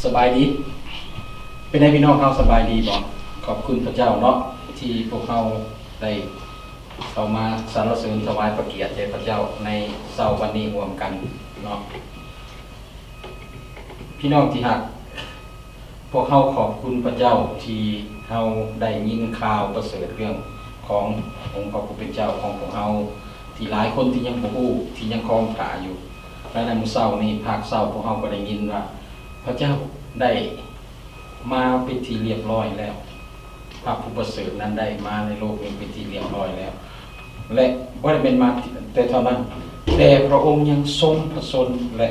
สบายดีเป็นไงพี่น้องเขาสบายดีบ่ขอบคุณพระเจ้าเนาะที่พวกเราได้เข้ามาสรรเสริญถวายพระเกียรติแด่พระเจ้าในเช้าวันนี้ร่วมกันเนาะพี่น้องที่รักพวกเราขอบคุณพระเจ้าที่เราได้ยินข่าวประเสริฐเรื่องขององค์พระผู้เป็นเจ้าของพวกเราที่หลายคนที่ยังบ่ฮู้ที่ยังคลองขาอยู่และในมื้อเช้านี้ภาคเช้าพวกเราก็ได้ยินว่าพระเจ้าได้มาเป็นที่เรียบร้อยแล้วพระผู้ประเสริฐนั้นได้มาในโลกนี้เป็นที่เรียบร้อยแล้วและบ่ได้เป็นมาแต่เท่านั้นแต่พระองค์ยังทรงพระชนและ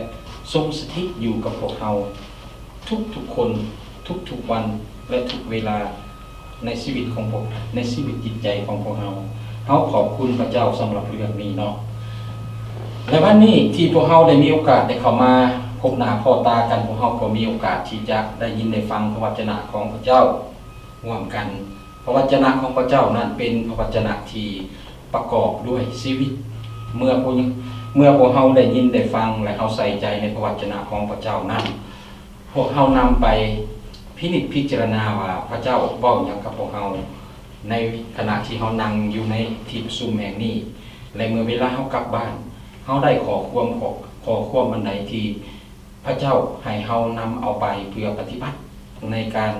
ทรงสถิตอยู่กับพวกเราทุกคนทุกวันและทุกเวลาในชีวิตของพวกในชีวิตจิตใจของพวกเราขอบคุณพระเจ้าสำหรับเรื่องนี้เนาะและวันนี้ที่พวกเราได้มีโอกาสได้เข้ามาพบหน้าพ่อตากันพวกเราก็มีโอกาสที่จะได้ยินได้ฟังพระวจนะของพระเจ้าร่วมกันพระวจนะของพระเจ้านั้นเป็นพระวจนะที่ประกอบด้วยชีวิตเมื่อพวกเราได้ยินได้ฟังและเอาใส่ใจในพระวจนะของพระเจ้านั้นพวกเรานำไปพินิจพิจารณาว่าพระเจ้าเว้าหยังกับพวกเราในขณะที่เรานั่งอยู่ในที่ประชุมแห่งนี้และเมื่อเวลาเรากลับบ้านเราได้ขอความอันใดที่พระเจ้าให้เรานำเอาไปเพื่อปฏิบัติในการ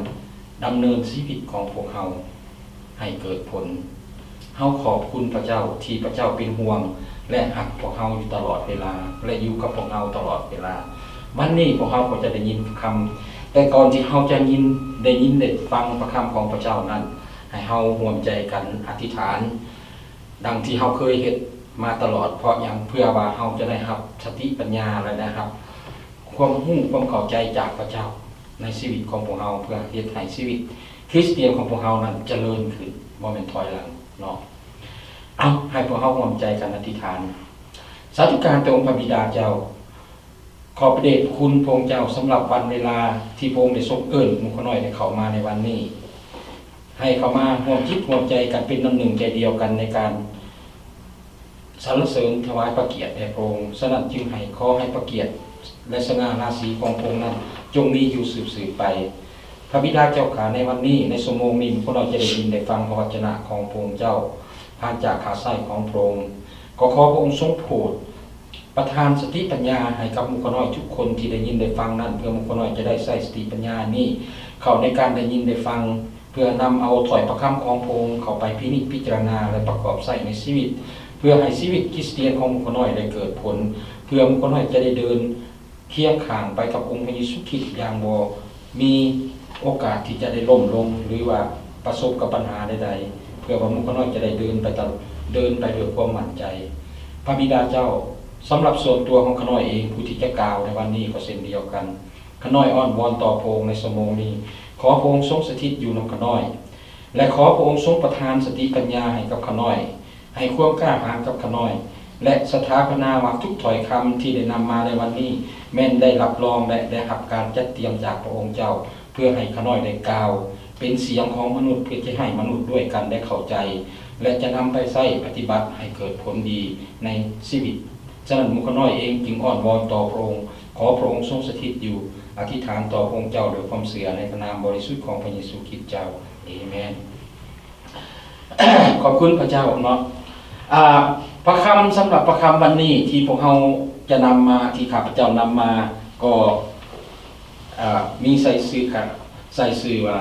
ดำเนินชีวิตของพวกเราให้เกิดผลเราขอบคุณพระเจ้าที่พระเจ้าเป็นห่วงและหักพวกเราอยู่ตลอดเวลาและอยู่กับพวกเราตลอดเวลาวันนี้พวกเราก็จะได้ยินคำแต่ก่อนที่เราจะได้ฟังพระคำของพระเจ้านั้นให้เราร่วมใจกันอธิษฐานดังที่เราเคยเฮ็ดมาตลอดเพราะอย่างเพื่อว่าเราจะได้รับสติปัญญาและนะครับความรู้ความเข้าใจจากพระเจ้าในชีวิตของพวกเราเพื่อเฮ็ดให้ชีวิตคริสเตียนของพวกเรานั้นเจริญขึ้นบ่แม่นถอยหลังเนาะเอาให้พวกเราร่วมใจกันอธิษฐานสาธุการต่อองค์พระบิดาเจ้าขอพระเดชคุณพระองค์เจ้าสำหรับวันเวลาที่พระองค์ได้ทรงเอิ้นหมู่ข้าน้อยได้เข้ามาในวันนี้ให้เข้ามาร่วมคิดร่วมใจกันเป็นน้ำหนึ่งใจเดียวกันในการสรรเสริญถวายพระเกียรติแด่พระองค์ฉะนั้นจึงให้ขอให้พระเกียรติและสง่าราศีของพระองค์นั้นจงมีอยู่สืบไปพระบิดาเจ้าข้าในวันนี้ในชั่วโมงนี้พวกเราจะได้ยินได้ฟังพระวจนะของพระองค์เจ้าผ่านจากขาไส้ของพระองค์ขอพระองค์ทรงโปรดประทานสติปัญญาให้กับหมู่ข้าน้อยทุกคนที่ได้ยินได้ฟังนั้นเพื่อหมู่ข้าน้อยจะได้ใช้สติปัญญานี้เข้าในการได้ยินได้ฟังเพื่อนำเอาถ้อยพระคำของพระองค์เข้าไปพินิจพิจารณาและประกอบใช้ในชีวิตเพื่อให้ชีวิตคริสเตียนของหมู่ข้าน้อยได้เกิดผลเพื่อหมู่ข้าน้อยจะได้เดินเคียงข้างไปกับองค์พระเยซูคริสต์อย่างบ่มีโอกาสที่จะได้ล้มลงหรือว่าประสบกับปัญหาใดๆเพื่อว่าหมู่ข้าน้อยจะได้เดินไปด้วยความมั่นใจพระบิดาเจ้าสำหรับส่วนตัวของข้าน้อยเองผู้ที่จะกล่าวในวันนี้ก็เช่นเดียวกันข้าน้อยอ้อนวอนต่อพระองค์ในชั่วโมงนี้ขอพระองค์ทรงสถิตอยู่ในข้าน้อยและขอพระองค์ทรงประทานสติปัญญาให้กับข้าน้อยให้ความกล้าหาญกับข้าน้อยและสถาปนาว่าทุกถ้อยคำที่ได้นำมาในวันนี้แม้นได้รับรองและได้รับการจัดเตรียมจากพระองค์เจ้าเพื่อให้ข้าน้อยได้กล่าวเป็นเสียงของมนุษย์เพื่อจะให้มนุษย์ด้วยกันได้เข้าใจและจะนำไปใช้ปฏิบัติให้เกิดผลดีในชีวิตฉะนั้นหมู่ข้าน้อยเองจึงอ้อนวอนต่อพระองค์ขอพระองค์ทรงสถิตอยู่อธิษฐานต่อพระองค์เจ้าด้วยความเชื่อในพระนามบริสุทธิ์ของพระเยซูคริสต์เจ้าเอเมน ขอบคุณพระเจ้าเนาะพระคำสำหรับพระคำวันนี้ที่พวกเราจะนำมาที่ข้าพเจ้านำมาก็มีใส่สื่อว่า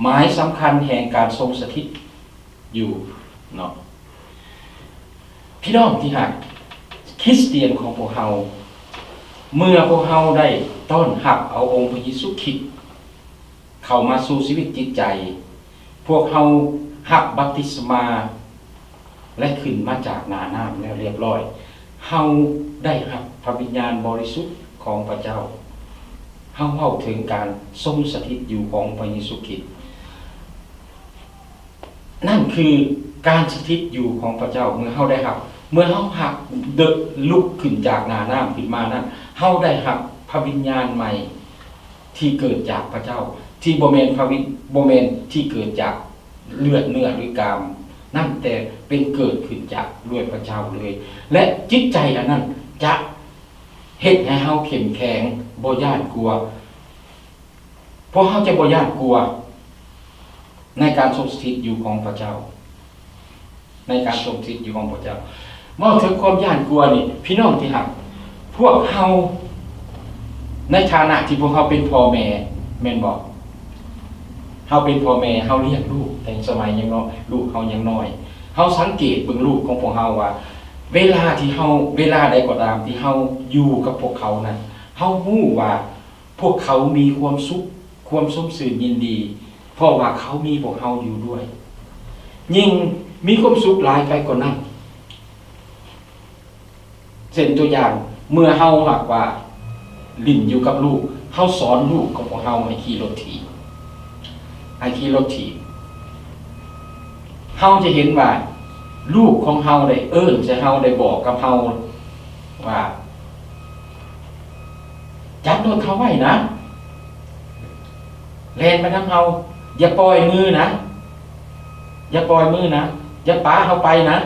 หมายสำคัญแห่งการทรงสถิตอยู่เนาะพี่น้องที่หักคริสเตียนของพวกเราเมื่อพวกเราได้ต้อนรับเอาองค์พระเยซูคริสต์เข้ามาสู่ชีวิตจิตใจพวกเรารับบัพติศมาและขึ้นมาจากหน้าน้ำแล้วเรียบร้อยเราได้รับพระวิญญาณบริสุทธิ์ของพระเจ้าเราเว้าถึงการทรงสถิตอยู่ของพระเยซูคริสต์นั่นคือการสถิตอยู่ของพระเจ้าเมื่อเราได้รับเมื่อเราหักเดินลุกขึ้นจากหน้าน้ำขึ้นมานั้นเราได้รับพระวิญญาณใหม่ที่เกิดจากพระเจ้าที่บ่แม่นที่เกิดจากเลือดเนื้อหรือกามนั่นแต่เป็นเกิดขึ้นจากด้วยพระเจ้าเลยและจิตใจอันนั้นจะเฮ็ดให้เฮาเข้มแข็งบ่ย้านกลัว เพราะเขาจะบ่ย่านกลัวในการทรงสถิตอยู่ของพระเจ้าในการทรงสถิตอยู่ของพระเจ้าเมื่อถึงความย่านกลัวนี่พี่น้องที่หักพวกเฮาในฐานะที่พวกเฮาเป็นพ่อแม่แม่นบอกเฮาเป็นพ่อแม่เฮาเลี้ยงลูกแต่สมัยยังน้อยลูกเฮายังน้อยเฮาสังเกตเบิ่งลูกของพวกเฮาว่าเวลาใดก็ตามที่เฮาอยู่กับพวกเขานั้นเฮารู้ว่าพวกเขามีความสุขความสมชื่นยินดีเพราะว่าเขามีพวกเฮาอยู่ด้วยยิ่งมีความสุขหลายไปกว่านั้นเช่นตัวอย่างเมื่อเฮาหากว่าลิ้นอยู่กับลูกเฮาสอนลูกของพวกเฮาให้ขี่รถถีบเฮาจะเห็นว่าลูกของเฮาได้จะเฮาได้บอกกับเฮาว่าจับรถเขาไว้นะแล่นไปนำเฮาอย่าปล่อยมือนะอย่าป้าเฮาไปนะ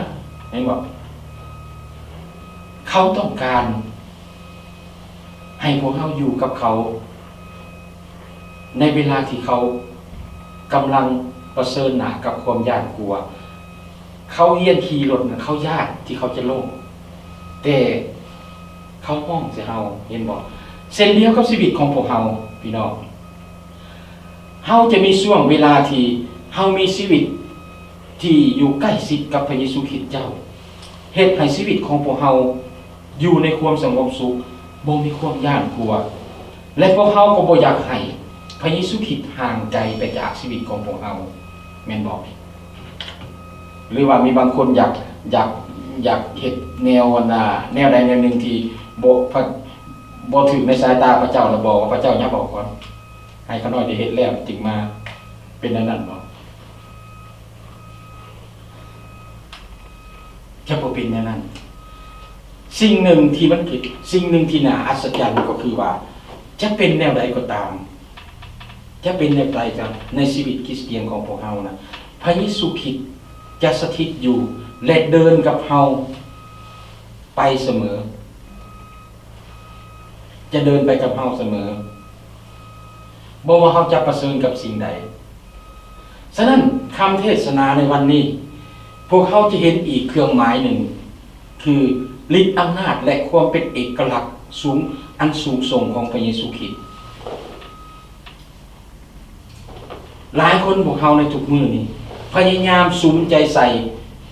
เห็นบ่เขาต้องการให้พวกเฮาอยู่กับเขาในเวลาที่เขากำลังเผชิญหน้ากับความย่านกลัวเขาเฮียนขี่รถเขาญาติที่เขาจะโลภแต่เขาห้องใส่เฮาเห็นบ่เส้นเดียวกับชีวิตของพวกเฮาพี่น้องเฮาจะมีช่วงเวลาที่เฮามีชีวิตที่อยู่ใกล้ชิดกับพระเยซูคริสต์เจ้าเฮ็ดให้ชีวิตของพวกเฮาอยู่ในความสงบสุขบ่มีความย่านกลัวและพวกเฮาก็บ่อยากให้พระเยซูคริสต์ห่างไกลไปจากชีวิตของพวกเฮาแม่นบ่หรือว่ามีบางคนอยากเฮ็ดแนวใดแนวหนึ่งที่บ่ถึงในสายตาพระเจ้าแล้วบอกว่าพระเจ้าอย่าบอกก่อนให้เขาน้อยได้เฮ็ดแล้วจึงมาเป็นนั้นบ่จะบ่เป็นอย่างนั้นสิ่งหนึ่งที่มันผิดสิ่งหนึ่งที่น่าอัศจรรย์ก็คือว่าจะเป็นแนวใดก็ตามจะเป็นแนวใดก็ในชีวิตคริสเตียนของพวกเฮานะพระเยซูคริสต์จะสถิตอยู่และเดินกับเฮาไปเสมอจะเดินไปกับเฮาเสมอบ่ว่าเฮาจะประเสริฐกับสิ่งใดฉะนั้นคำเทศนาในวันนี้พวกเขาจะเห็นอีกเครื่องหมายหนึ่งคือฤทธิ์อำนาจและความเป็นเอกลักษณ์สูงส่งของพระเยซูคริสต์หลายคนพวกเขาในทุกมื้อนี้พยายามสุมใจใส่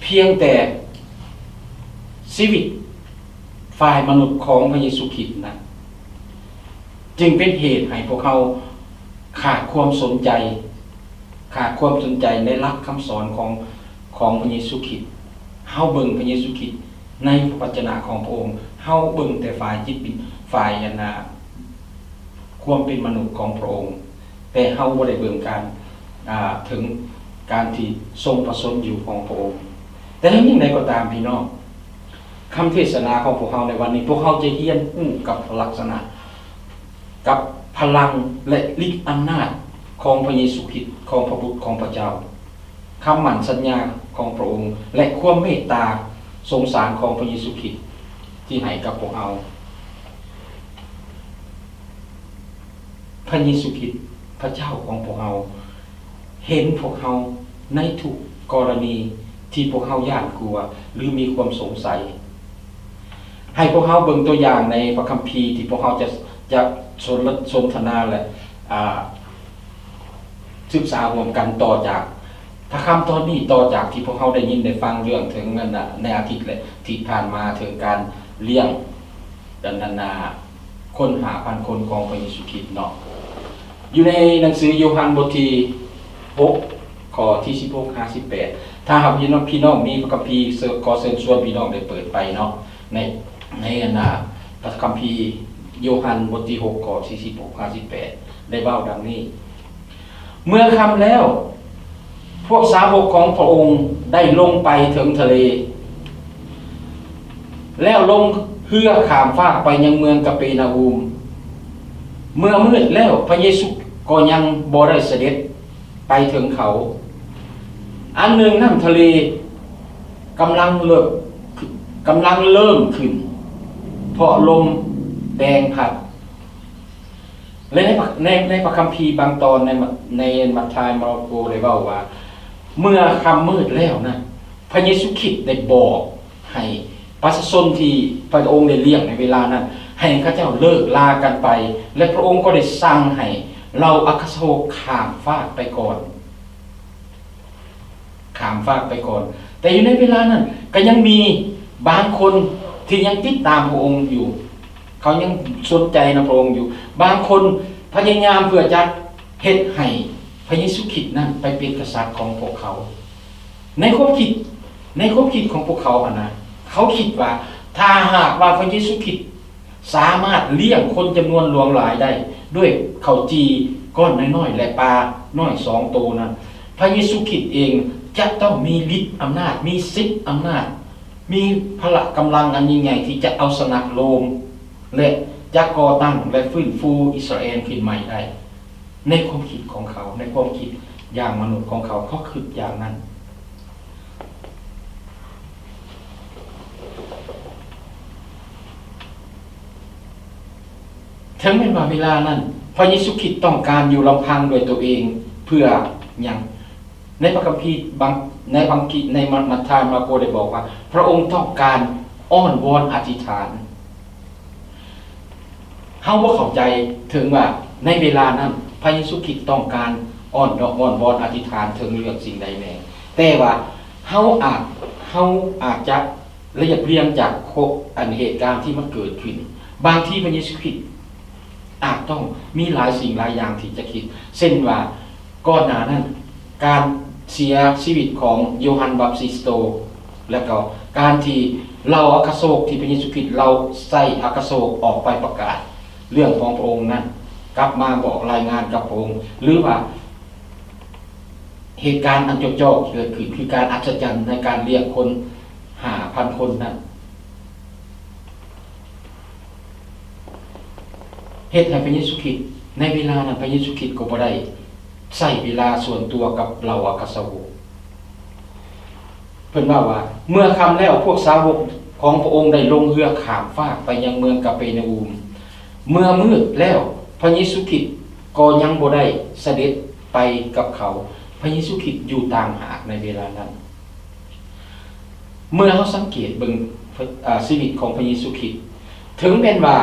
เพียงแต่ชีวิตฝ่ายมนุษย์ของพระเยซูคริสต์นั้นจึงเป็นเหตุให้พวกเขาขาดความสนใจในหลักคำสอนของพระเยซูคริสต์เฮาเบิ่งพระเยซูคริสต์ในพระวจนะของพระองค์เฮาเบิ่งแต่ฝ่ายจิตฝ่ายความเป็นมนุษย์ของพระองค์แต่เฮาบ่ได้เบิ่งการถึงการที่ทรงประสนอยู่ของพระองค์แต่ทั้งนี้ใดก็ตามพี่น้องคำเทศนาของพวกเฮาในวันนี้พวกเฮาจะเรียนรู้กับลักษณะกับพลังและฤทธิ์อำนาจของพระเยซูคริสต์ของพระบุตรของพระเจ้าคำมั่นสัญญาของพระองค์และความเมตตาสงสารของพระเยซูคริสต์ที่ให้กับพวกเราพระเยซูคริสต์พระเจ้าของพวกเราเห็นพวกเราในทุกกรณีที่พวกเราย่านกลัวหรือมีความสงสัยให้พวกเราเบิ่งตัวอย่างในพระคัมภีร์ที่พวกเราจะสนทนาและศึกษาร่วมกันต่อจากพระคำตอนนี้ต่อจากที่พวกเขาได้ยินได้ฟังเรื่องถึงในอาทิตย์และที่ผ่านมาถึงการเลี้ยงคนหาพันคนของพระเยซูคริสต์เนาะอยู่ในหนังสือโยฮันบทที่6ข้อที่16-58ถ้าหากพี่น้องมีพระคัมภีร์ขอเชิญชวนพี่น้องได้เปิดไปเนาะในพระคัมภีร์โยฮันบทที่6ข้อที่16-58ได้เว้าดังนี้เมื่อค่ำแล้วพวกสาวกของพระองค์ได้ลงไปถึงทะเลแล้วลงเรือข้ามฟากไปยังเมืองกาเปนาอูมเมื่อมืดแล้วพระเยซูก็ยังบ่ได้เสด็จไปถึงเขาอันหนึ่งน้ำทะเลกำลังเริ่มขึ้นเพราะลมแรงพัด และในพระคัมภีร์บางตอนในมัทธิวมาระโกได้เว้าว่าเมื่อค่ำมืดแล้วนะพระเยซูคริสต์ได้บอกให้ประชาชนที่พระองค์ได้เลี้ยงในเวลานั้นให้ข้าเจ้าเลิกลากันไปและพระองค์ก็ได้สั่งให้เราอัครสาวกข้ามฟากไปก่อนข้ามฟากไปก่อนแต่อยู่ในเวลานั้นก็ยังมีบางคนที่ยังติดตามพระองค์อยู่เขายังสนใจในพระองค์อยู่บางคนพยายามเพื่อจะเฮ็ดให้พระเยซูคริสต์นั้นไปเป็นกษัตริย์ของพวกเขาในความคิดของพวกเขานะเขาคิดว่าถ้าหากว่าพระเยซูคริสต์สามารถเลี้ยงคนจำนวนหลวงหลายได้ด้วยข้าวจีก้อนน้อยๆและปลาน้อย2ตัวนั้นพระเยซูคริสต์เองจะต้องมีฤทธิ์อำนาจมีสิทธิ์อำนาจมีพละกำลังอันยิ่งใหญ่ที่จะเอาชนะโรมและจะก่อตั้งและฟื้นฟูอิสราเอลขึ้นใหม่ได้ในความคิดของเขาในความคิดอย่างมนุษย์ของเขาคิดอย่างนั้นถึงแม้ว่าเวลานั้นพระเยซูคริสต์ต้องการอยู่ลำพังโดยตัวเองเพื่ออย่างในพระคัมภีร์ในมัทธิวมาระโกได้บอกว่าพระองค์ต้องการอ้อนวอนอธิษฐานเฮาบ่เข้าใจถึงว่าในเวลานั้นพระเยซูคริสต์ต้องการอ้อนวอนอธิษฐานถึงเรื่องสิ่งใดแน่แต่ว่าเฮาอาจจะเรียงจากเหตุการณ์ที่มันเกิดขึ้นบางที่พระเยซูคริสต์อาจต้องมีหลายสิ่งหลายอย่างที่จะคิดเช่นว่าก่อนหน้านั้นการเสียชีวิตของโยฮันบัพติสโตและก็การที่เราอัครสาวกที่พระเยซูคริสต์เราใส่อัครสาวกออกไปประกาศเรื่องของพระองค์นั้นกลับมาบอกรายงานกับพระองค์หรือว่าเหตุการณ์อันโจกเกิดขึ้นคือการอัศจรรย์ในการเรียกคน5,000 คนนั้นเหตุให้พระเยซูคริสต์ในเวลานั้นพระเยซูคริสต์ก็บ่ได้ใช้เวลาส่วนตัวกับเราอัครสาวกเพิ่นว่าเมื่อค่ำแล้วพวกสาวกของพระองค์ได้ลงเรือข้ามฟากไปยังเมืองกาเปร์นาอูมเมื่อมืดแล้วพระเยซูคริสต์ก็ยังบ่ได้เสด็จไปกับเขาพระเยซูคริสต์อยู่ต่างหากในเวลานั้นเมื่อเราสังเกตเบิ่งชีวิตของพระเยซูคริสต์ถึงแม้ว่า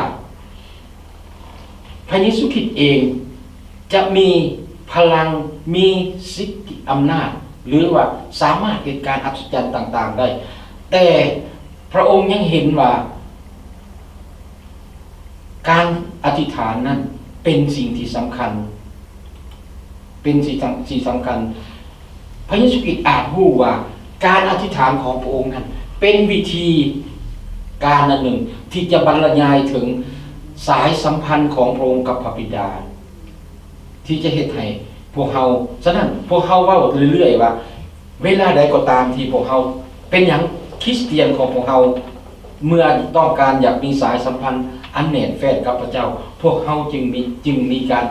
พระเยซูคริสต์เองจะมีพลังมีสิทธิอำนาจหรือว่าสามารถเหตุการณ์อัศจรรย์ต่างๆได้แต่พระองค์ยังเห็นว่าการอธิษฐานนั้นเป็นสิ่งที่สำคัญเป็นสิ่งสำคัญพระเยซูคริสต์อาจรู้ว่าการอธิษฐานของพระองค์นั้นเป็นวิธีการหนึ่งที่จะบรรยายถึงสายสัมพันธ์ของพระองค์กับพระบิดาที่จะเฮ็ดให้พวกเฮาฉะนั้นพวกเฮาเว้าเรื่อยๆว่าเวลาใดก็ตามที่พวกเฮาเป็นหยังคริสเตียนของพวกเฮาเมื่อต้องการอยากมีสายสัมพันธ์อันแน่นแฟ้นกับพระเจ้าพวกเฮาจึงมีการ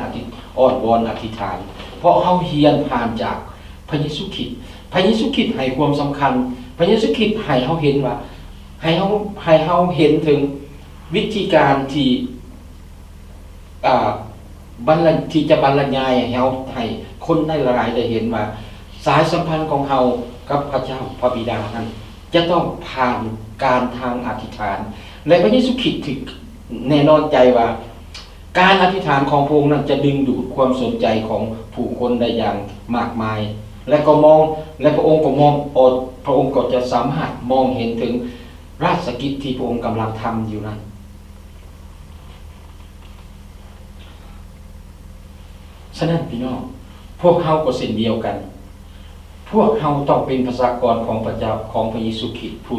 อ้อนวอนอธิษฐานเพราะเฮาเรียนผ่านจากพระเยซูคริสต์พระเยซูคริสต์ให้ความสำคัญพระเยซูคริสต์ให้เฮาเห็นว่าให้เฮาเห็นถึงวิธีการที่ที่จะบรรยายให้เฮาให้คนได้หลายได้เห็นว่าสายสัมพันธ์ของเฮากับพระเจ้าพระบิดานั้นจะต้องผ่านการทางอธิษฐานและพระเยซูคริสต์ถึงแน่นอนใจว่าการอธิษฐานของพระองค์นั้นจะดึงดูดความสนใจของผู้คนได้อย่างมากมายและพระองค์ก็จะสามารถมองเห็นถึงราชกิจที่พระองค์กำลังทำอยู่นั้นฉะนั้นพี่น้องพวกเฮาก็เช่นเดียวกันพวกเฮาต้องเป็นประชากรของพระเจ้าของพระเยซูคริสต์ผู้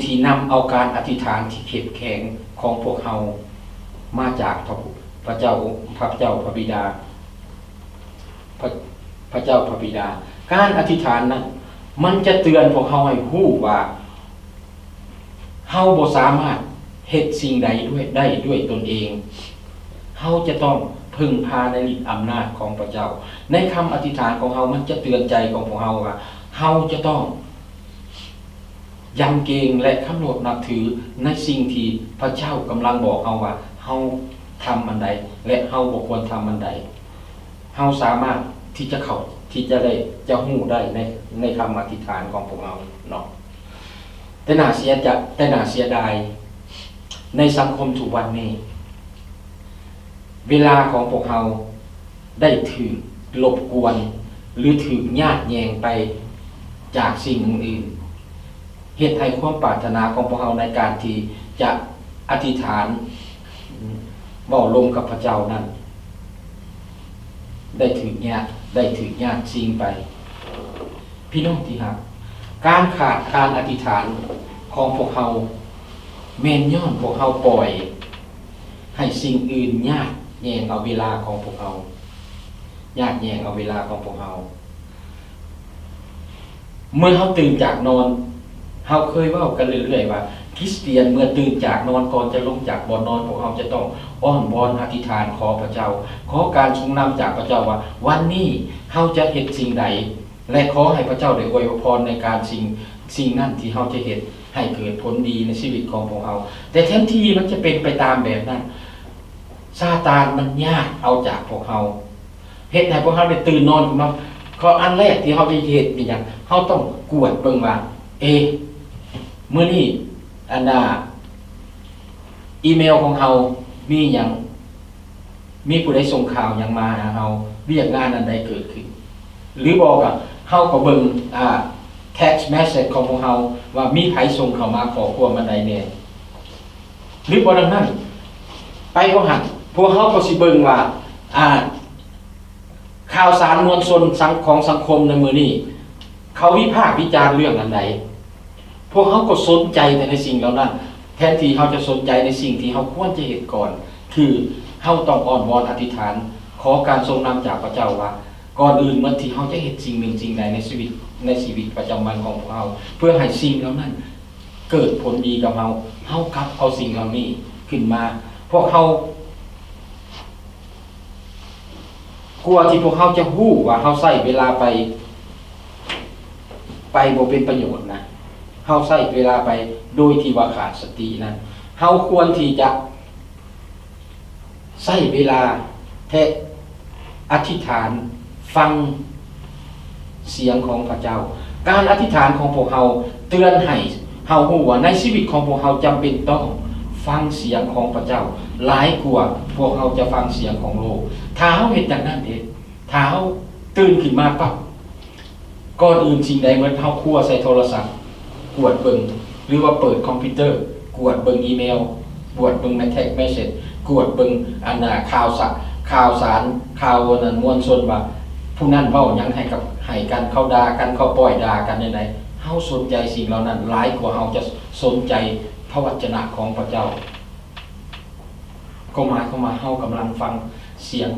ที่นำเอาการอธิษฐานที่เข้มแข็งของพวกเฮามาจากพระเจ้าพระบิดาพระเจ้าพระบิดาการอธิษฐานนั้นมันจะเตือนพวกเฮาให้รู้ว่าเฮาบ่สามารถเฮ็ดสิ่งใดได้ด้วยตนเองเฮาจะต้องพึ่งพาในฤทธิ์อำนาจของพระเจ้าในคำอธิษฐานของเฮามันจะเตือนใจของพวกเฮาว่าเฮาจะต้องยำเกรงและคำนวณนับถือในสิ่งที่พระเจ้ากำลังบอกเฮาว่าเฮา ทำอันใดและเฮาบ่ควรทำอันใดเฮาสามารถที่จะเข้าที่จะได้จะฮู้ได้ในคำอธิษฐานของพวกเราเนาะแต่น่าเสียดายในสังคมทุกวันนี้เวลาของพวกเราได้ถูกรบกวนหรือถูกญาติแยงไปจากสิ่งอื่นเหตุให้ความปรารถนาของพวกเราในการที่จะอธิษฐานเว้าลมกับพระเจ้านั้นได้ถูกญาติสิ่งไปพี่น้องที่รักการขาดการอธิษฐานของพวกเราแม่นย้อนพวกเราปล่อยให้สิ่งอื่นญาติแยงเอาเวลาของพวกเราญาติแยงเอาเวลาของพวกเราเมื่อเขาตื่นจากนอนเขาเคยเว้ากันเรื่อยๆว่าคริสเตียนเมื่อตื่นจากนอนก่อนจะลงจากบ่อนอนพวกเขาจะต้องอ้อนวอนอธิษฐานขอพระเจ้าขอการทรงนำจากพระเจ้าว่าวันนี้เขาจะเฮ็ดสิ่งใดและขอให้พระเจ้าได้อวยพรในการสิ่งนั้นที่เขาจะเฮ็ดให้เกิดผลดีในชีวิตของพวกเขาแต่แทนที่มันจะเป็นไปตามแบบนั้นซาตานมันยากเอาจากพวกเขาเฮ็ดให้พวกเขาได้ตื่นนอนขึ้นมาข้ออันแรกที่เขาจะเฮ็ดเป็นหยังเขาต้องกวดเบิ่งว่ามื้อนี้อันน่ะอีเมลของเฮามีหยังมีผู้ใดส่งข่าวหยังมาหาเฮาเรียกงานอันใดเกิดขึ้นหรือบอกอ่ะเฮาก็เบิ่งtext message ของพวกเฮาว่ามีไผส่งเข้ามาขอความอันใดแน่หรือบ่ดังนั้นไปบ่หันพวกเฮาก็สิเบิ่งว่าข่าวสารมวลชนของสังคมในมื้อนี้เขาวิพากษ์วิจารณ์เรื่องอันใดพวกเขาก็สนใจในสิ่งเหล่านั้นแทนที่เขาจะสนใจในสิ่งที่เขาควรจะเห็นก่อนคือเขาต้องอ้อนวอนอธิษฐานขอการทรงนำจากพระเจ้าว่าก่อนอื่นเมื่อที่เขาจะเห็นสิ่งหนึ่งสิ่งใดในชีวิตประจำวันของพวกเขาเพื่อให้สิ่งเหล่านั้นเกิดผลดีกับเขากลับเอาสิ่งเหล่านี้ขึ้นมาพวกเขากลัวที่พวกเขาจะฮู้ว่าเขาใช้เวลาไปบ่เป็นประโยชน์นะเฮาใช้เวลาไปโดยที่ว่าขาดสตินะเฮาควรที่จะใช้เวลาอธิษฐานฟังเสียงของพระเจ้าการอธิษฐานของพวกเฮาเตือนให้เฮาฮู้ว่าในชีวิตของพวกเฮาจำเป็นต้องฟังเสียงของพระเจ้าหลายกว่าพวกเฮาจะฟังเสียงของโลกถ้าเฮาเฮ็ดอย่างนั้นเด้ถ้าเฮาตื่นขึ้นมาปั๊บก่อนอื่นสิ่งใดเหมือนเฮาคั่วใส่โทรศัพท์กวดเบิ่งหรือว่าเปิดคอมพิวเตอร์กวดเบิ่งอีเมลกวดเบิ่งในแท็กเมสเสจกวดเบิ่งอันน่ะข่าวสารข่าวนั้นมวลชนว่าผู้นั้นเว้าหยังให้กันเขาด่ากันเขาปล่อยด่ากันใดๆเฮาสนใจสิ่งเหล่านั้นหลายกว่าเฮาจะสนใจพระวจนะของพระเจ้าก็หมายความว่าเฮากำลังฟังเสียง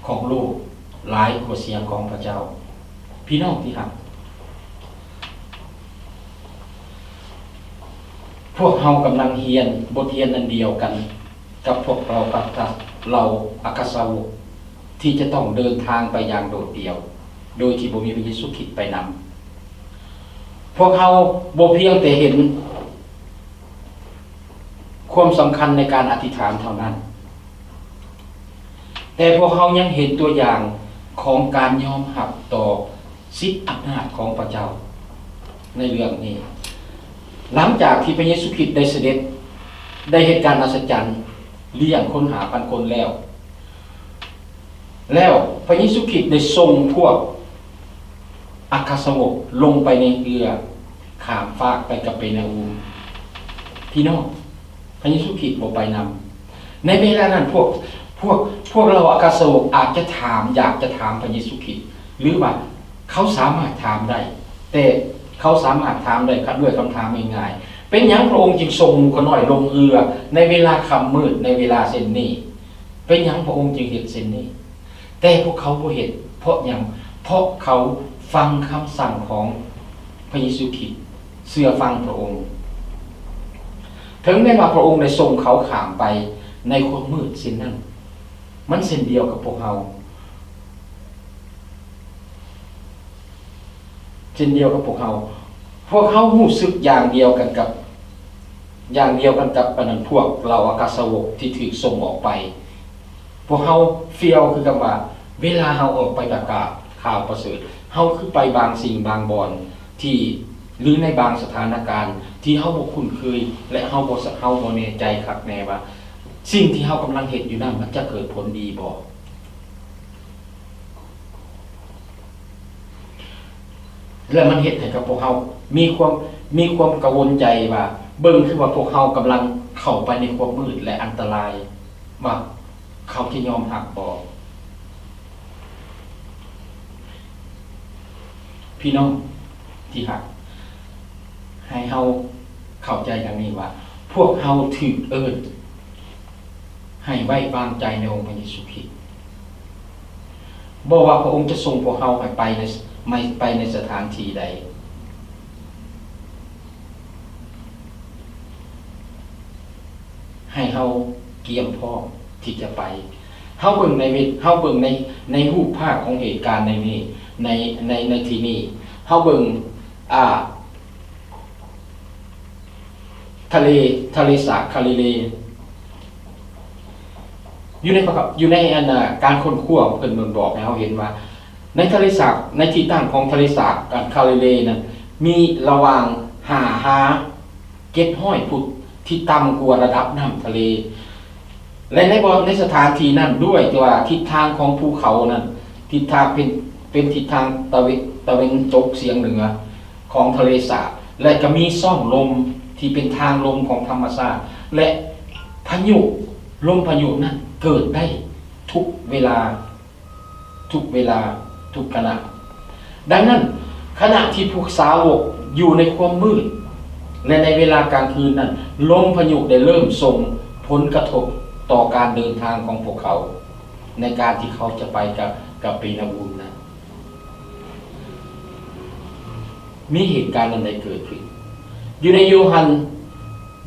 ของโลกหลายกว่าเสียงของพระเจ้าพี่น้องที่รักพวกเฮากำลังเรียนบทเรียนอันเดียวกันกับพวกเราอัคสาวกที่จะต้องเดินทางไปอย่างโดดเดี่ยวโดยที่บ่มีพระเยซูคริสต์ไปนำพวกเฮาบ่เพียงแต่เห็นความสำคัญในการอธิษฐานเท่านั้นแต่พวกเฮายังเห็นตัวอย่างของการยอมรับต่อสิทธิอำนาจของพระเจ้าในเรื่องนี้หลังจากที่พระเยซูคริสต์ได้เสด็จได้เหตุการณ์อัศจรรย์เลี้ยงคนหาพันคนแล้วพระเยซูคริสต์ได้ส่งพวกอัครสาวกลงไปในเรือข้ามฟากไปกับเปนาอูมพี่น้องพระเยซูคริสต์บ่ไปนำในเวลานั้นพวกเราอัครสาวกอาจจะอยากจะถามพระเยซูคริสต์หรือว่าเขาสามารถถามได้แต่เขาสามารถถามได้ด้วยคำถามง่ายๆเป็นหยังพระองค์จึงส่งหมู่ขน้อยลงเรือในเวลาค่ำมืดในเวลาเช่นนี้เป็นหยังพระองค์จึงเฮ็ดเช่นนี้แต่พวกเขาบ่เฮ็ดเพราะหยังเพราะเขาฟังคำสั่งของพระเยซูคริสต์เชื่อฟังพระองค์ถึงแม้ว่าพระองค์ได้ส่งเขาข้ามไปในความมืดเช่นนั้นมันเช่นเดียวกับพวกเราเช่นเดียวกับพวกเขารู้สึกอย่างเดียวกันกับอันนั้นพวกเราอัครสาวกที่ถูกส่งออกไป พวกเฮาเฟียวคือกับว่าเวลาเฮาออกไปประกาศข่าวประเสริฐเฮาคือไปบางสิ่งบางบอนที่หรือในบางสถานการณ์ที่เฮาบ่คุ้นเคยและเฮาบ่แน่ใจคักแน่ว่าสิ่งที่เฮากำลังเฮ็ดอยู่นั้นมันจะเกิดผลดีบ่และมันเฮ็ดให้กับพวกเฮามีความกังวลใจว่าเบิ่งคือว่าพวกเฮากำลังเข้าไปในความมืดและอันตรายว่าเขาจะยอมหักบ่พี่น้องที่หักให้เฮาเข้าใจอย่างนี้ว่าพวกเฮาถูกเอิ้นให้ไว้วางใจในองค์พระเยซูคริสต์บ่ว่าพระองค์จะส่งพวกเฮาให้ไปในสถานที่ใดให้เฮาเตรียมพร้อมที่จะไปเฮาเบิ่งในรูปภาพของเหตุการณ์ในนี้ในที่นี้เฮาเบิ่งทะเลสาบคาลิเลอยู่ในการค้นคว้าเพิ่นบอกให้เฮาเห็นว่าในทะเลสาบในที่ตั้งของทะเลสาบคาลิเลนั้นมีระหว่าง700 ฟุตที่ต่ำกว่าระดับน้ำทะเลและในสถานที่นั้นด้วยที่ว่าทิศทางของภูเขานั้นทิศทางเป็นทิศทางตะวันตกเฉียงเหนือของทะเลสาบและก็มีช่องลมที่เป็นทางลมของธรรมชาติและลมพายุนั้นเกิดได้ทุกเวลาทุกขณะดังนั้นขณะที่พวกสาวกอยู่ในความมืดและในเวลากลางคืนนั้นลมพายุได้เริ่มส่งผลกระทบต่อการเดินทางของพวกเขาในการที่เขาจะไปกับปีนาบูลนะมีเหตุการณ์อะไรเกิดขึ้นอยู่ในโยฮัน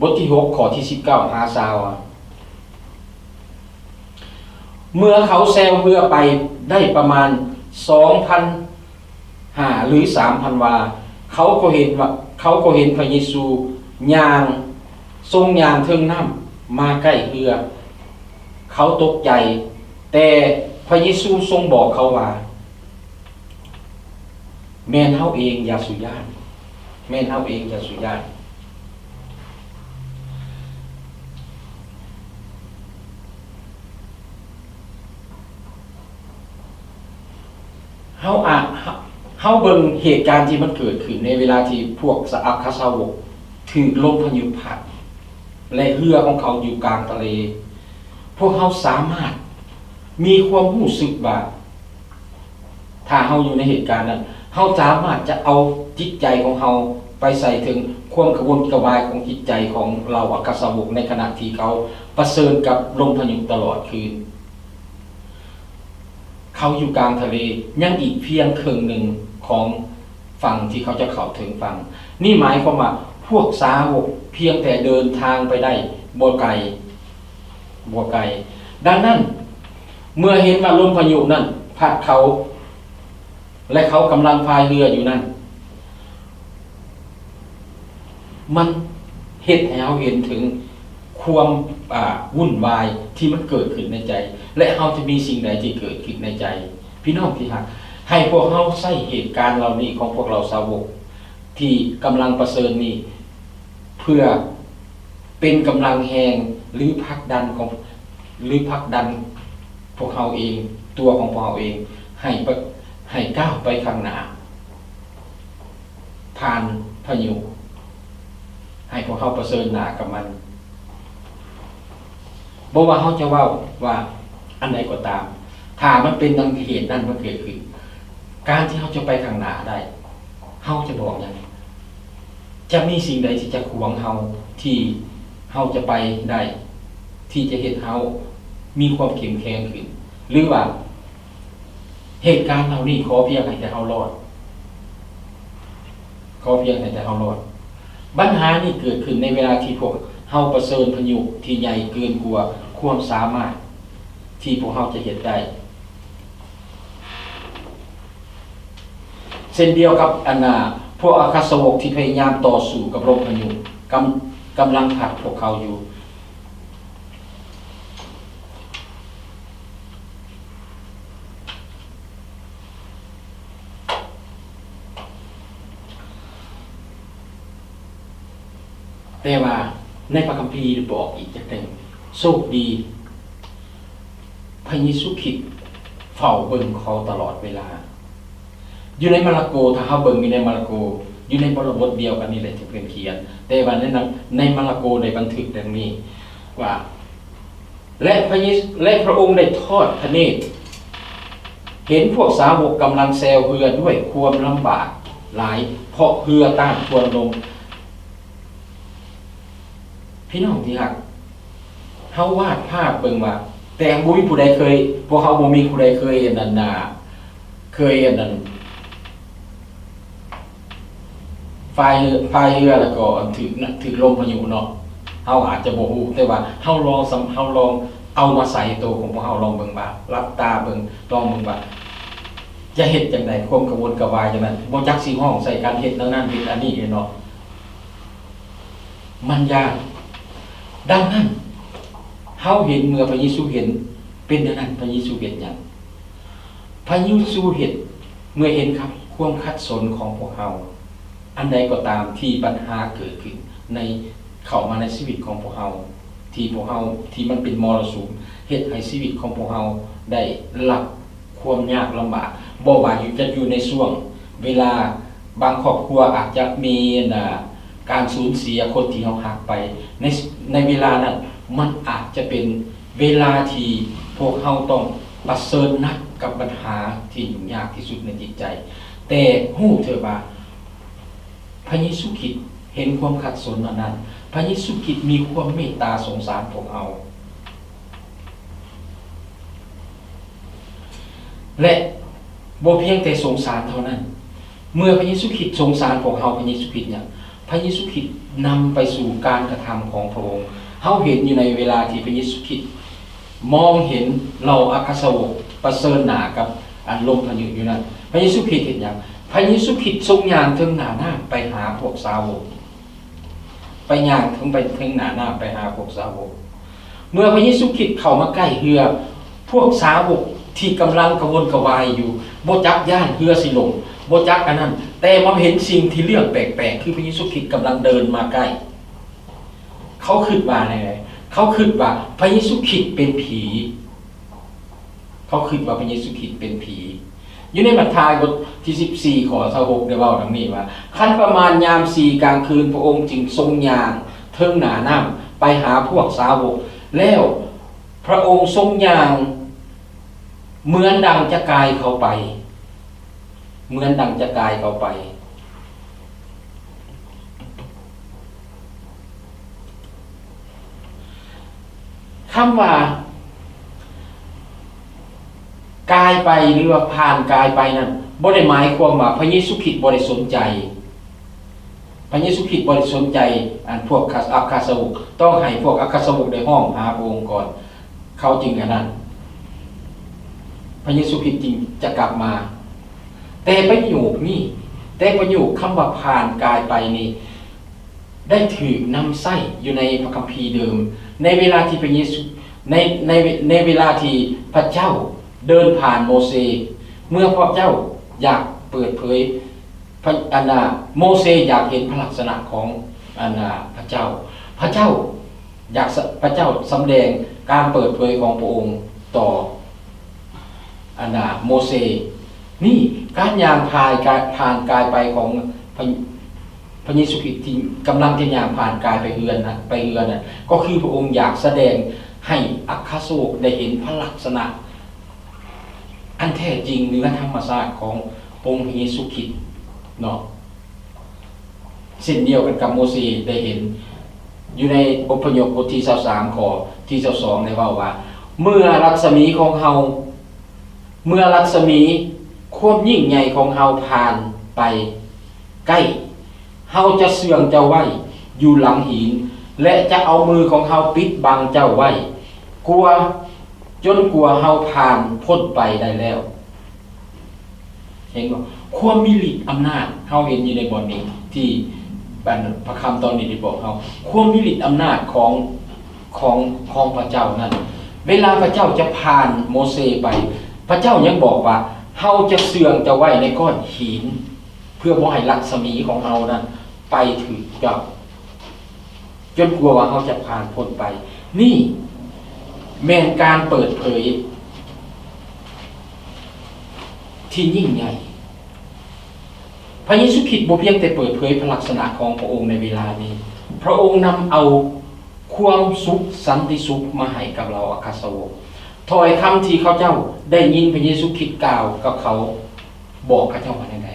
บทที่6ข้อที่19หาซาวเมื่อเขาแซวเรือไปได้ประมาณ 2,500 หรือ 3,000 วาเขาก็เห็นพระเยซูทรงย่างเทิงน้ำมาใกล้เรือเขาตกใจแต่พระเยซูทรงบอกเขาว่าแม่นเฮาเองอย่าสุญาตแม่นเฮาเองอย่าสุญาตเฮาเบิ่งเหตุการณ์ที่มันเกิดขึ้นในเวลาที่พวกอัครสาวกถูกลมพายุพัดและเรือของเขาอยู่กลางทะเลพวกเขาสามารถมีความรู้สึกว่าถ้าเฮาอยู่ในเหตุการณ์นั้นเฮาสามารถจะเอาจิตใจของเฮาไปใส่ถึงความกระวนกระวายของจิตใจของเราอัครสาวกในขณะที่เขาเผชิญกับลมพายุตลอดคืนเขาอยู่กลางทะเลยังอีกเพียงครึ่งหนึ่งของฝั่งที่เขาจะเข้าถึงฝั่งนี่หมายความว่าพวกสาวกเพียงแต่เดินทางไปได้บ่ไกลดังนั้นเมื่อเห็นว่าลมพายุนั้นพัดเขาและเขากำลังพายเรืออยู่นั่นมันเฮ็ดให้เราเห็นถึงความวุ่นวายที่มันเกิดขึ้นในใจและเราจะมีสิ่งใดที่เกิดขึ้นในใจพี่น้องที่รักให้พวกเราใช้เหตุการณ์เหล่านี้ของพวกเราสาวกที่กำลังประเสริฐนี้เพื่อเป็นกำลังแรงหรือผลักดันพวกเราเองตัวของพวกเราเองให้ก้าวไปข้างหน้าผ่านพายุให้พวกเราประเสริฐหน้ากับมันบ่ว่าเขาจะว่าอันใดก็ตามถ้ามันเป็นดังเหตุนั้นมันเกิดขึ้นการที่เขาจะไปข้างหน้าได้เขาจะบอกอย่างไรจะมีสิ่งใดที่จะขวางเขาที่เขาจะไปได้ที่จะเห็นเขามีความเข้มแข็งขึ้นหรือว่าเหตุการณ์เหล่านี้ขอเพียงให้แต่เขารอดปัญหานี้เกิดขึ้นในเวลาที่พวกเฮาประเสริฐพายุที่ใหญ่เกินกว่าความสามารถที่พวกเฮาจะเฮ็ดได้เช่นเดียวกับพวกอัครสาวกที่พยายามต่อสู้กับลมพายุกำลังผลักพวกเขาอยู่ แต่ว่าในพระคัมภีร์บอกอีกจังหนึ่งโชคดีพระเยซูคริสต์เฝ้าเบิ่งเขาตลอดเวลาอยู่ในมาระโกถ้าเฮาเบิ่งอยู่ในมาระโกอยู่ในบทบทเดียวกันนี่แหละที่เพิ่นเขียนแต่ว่าในมาระโกได้บันทึกดังนี้ว่าและพระองค์ได้ทอดพระเนตรเห็นพวกสาวกกำลังแซวเรือด้วยความลำบากหลายเพราะเรือต้านทวนลมพี่น้องที่รักเฮาวาดภาพเบิ่งว่าแต่บ่มีผู้ใดเคยพวกเฮาบ่มีผู้ใดเคยเห็นนั่นน่ะเคยเห็นนั่นไฟเรือแล้วก็ถึกลมพายุเนาะเฮาอาจจะบ่ฮู้แต่ว่าเฮาลองเอามาใส่ตัวของพวกเฮาลองเบิ่งว่ารับตาเบิ่งลองเบิ่งว่าจะเฮ็ดจังได๋ความกระวนกระวายจังนั้นบ่จักสิห้องใส่การเฮ็ดนั้นเฮ็ดอันนี้เนาะมันยากดังนั้นเฮาเห็นเมื่อพระเยซูเห็นเป็นดังนั้นพระเยซูเห็นหยังพระเยซูเห็นเมื่อเห็นครับความขัดสนของพวกเฮาอันใดก็ตามที่ปัญหาเกิดขึ้นในเข้ามาในชีวิตของพวกเฮาที่มันเป็นมรสุมเฮ็ดให้ชีวิตของพวกเฮาได้รับความยากลำบากบ่ว่าอยู่ในช่วงเวลาบางครอบครัวอาจจะมีการสูญเสียคนที่เฮารักไปในเวลานั้นมันอาจจะเป็นเวลาที่พวกเฮาต้องเผชิญหนักกับปัญหาที่ยุ่งยากที่สุดในจิตใจแต่ฮู้เถิดว่าพระเยซูคริสต์เห็นความขัดสนนั้นพระเยซูคริสต์มีความเมตตาสงสารพวกเราและบ่เพียงแต่สงสารเท่านั้นเมื่อพระเยซูคริสต์สงสารพวกเราพระเยซูคริสต์เนี่ยพระเยซูคริสต์นำไปสู่การกระทำของพระองค์เฮาเห็นอยู่ในเวลาที่พระเยซูคริสต์มองเห็นเราอาคาสาวกประเสริฐหน้ากับอันลมพายุอยู่นั้นพระเยซูคริสต์เห็นหยังพระเยซูคริสต์ทรงย่างถึงหน้าไปหาพวกสาวกไปย่างถึงหน้าไปหาพวกสาวกเมื่อพระเยซูคริสต์เข้ามาใกล้เรือพวกสาวกที่กำลังกระวนกระวายอยู่บ่จักย่านเรือสิลงบ่จักอันนั้นแต่มาเห็นสิ่งที่เรื่องแปลกๆคือพระเยซูคริสต์กำลังเดินมาใกล้เขาคิดว่าอะไรเขาคิดว่าพระเยซูคริสต์เป็นผีเขาคิดว่าพระเยซูคริสต์เป็นผีอยู่ในมัทธิวบทที่14ข้อ26ได้เว้าดังนี้ว่าคันประมาณยาม4กลางคืนพระองค์จึงทรงย่างเทิงหน้าน้ำไปหาพวกสาวกแล้วพระองค์ทรงย่างเหมือนดังจะกายเข้าไปเหมือนดังจะกายเข้าไปคำว่ากายไปหรือว่าผ่านกายไปนั้นบ่ได้หมายความว่าพระเยซูคริสต์บ่ได้สนใจพระเยซูคริสต์บ่ได้สนใจอันพวกอัครสาวกต้องให้พวกอัครสาวกได้ห้องหาพระองค์ก่อนเขาจึงอันนั้นพระเยซูคริสต์จริงจะกลับมาแต่ประโยคนี้คำว่าผ่านกายไปนี่ได้ถูกนำใช้อยู่ในพระคัมภีร์เดิมในเวลาที่พระเยซูในเวลาที่พระเจ้าเดินผ่านโมเสสเมื่อพระเจ้าอยากเปิดเผยโมเสสอยากเห็นพระลักษณะของพระเจ้าอยากพระเจ้าสำแดงการเปิดเผยของพระองค์ต่อโมเสสนี่การย่างผ่านกายไปของพระเยซูคริสต์ที่กำลังจะย่างผ่านกายไปเฮือนน่ะก็คือพระองค์อยากแสดงให้อัครสาวกได้เห็นพระลักษณะอันแท้จริงเนื้อธรรมชาติขององค์พระเยซูคริสต์เนาะเช่นเดียวกันกับโมเสสได้เห็นอยู่ในอพยพบทที่23ข้อที่22ได้ว่าเมื่อรัศมีของเฮาความยิ่งใหญ่ของเฮาผ่านไปใกล้เฮาจะเสื่องเจ้าไว้อยู่หลังหินและจะเอามือของเฮาปิดบังเจ้าไว้จนกลัวเฮาผ่านพ้นไปได้แล้วเห็นบ่ความมีฤทธิ์อำนาจเฮาเห็นอยู่ในบทนี้ที่พระคำตอนนี้ได้บอกเฮาความมีฤทธิ์อำนาจของพระเจ้านั้นเวลาพระเจ้าจะผ่านโมเสสไปพระเจ้ายังบอกว่าเฮาจะเสื่องเจ้าไว้ในก้อนหินเพื่อบ่ให้รัศมีของเฮานั้นไปถึงเจ้า จนกลัวว่าเขาจะผ่านพ้นไปนี่แม่นการเปิดเผยที่ยิ่งใหญ่พระเยซูคริสต์บ่เพียงแต่เปิดเผยพระลักษณะของพระองค์ในเวลานี้พระองค์นำเอาความสุขสันติสุขมาให้กับเราอาคาสาวกถ้อยคำที่เขาเจ้าได้ยินพระเยซูคริสต์กล่าวกับเขาบอกเขาเจ้าว่าไง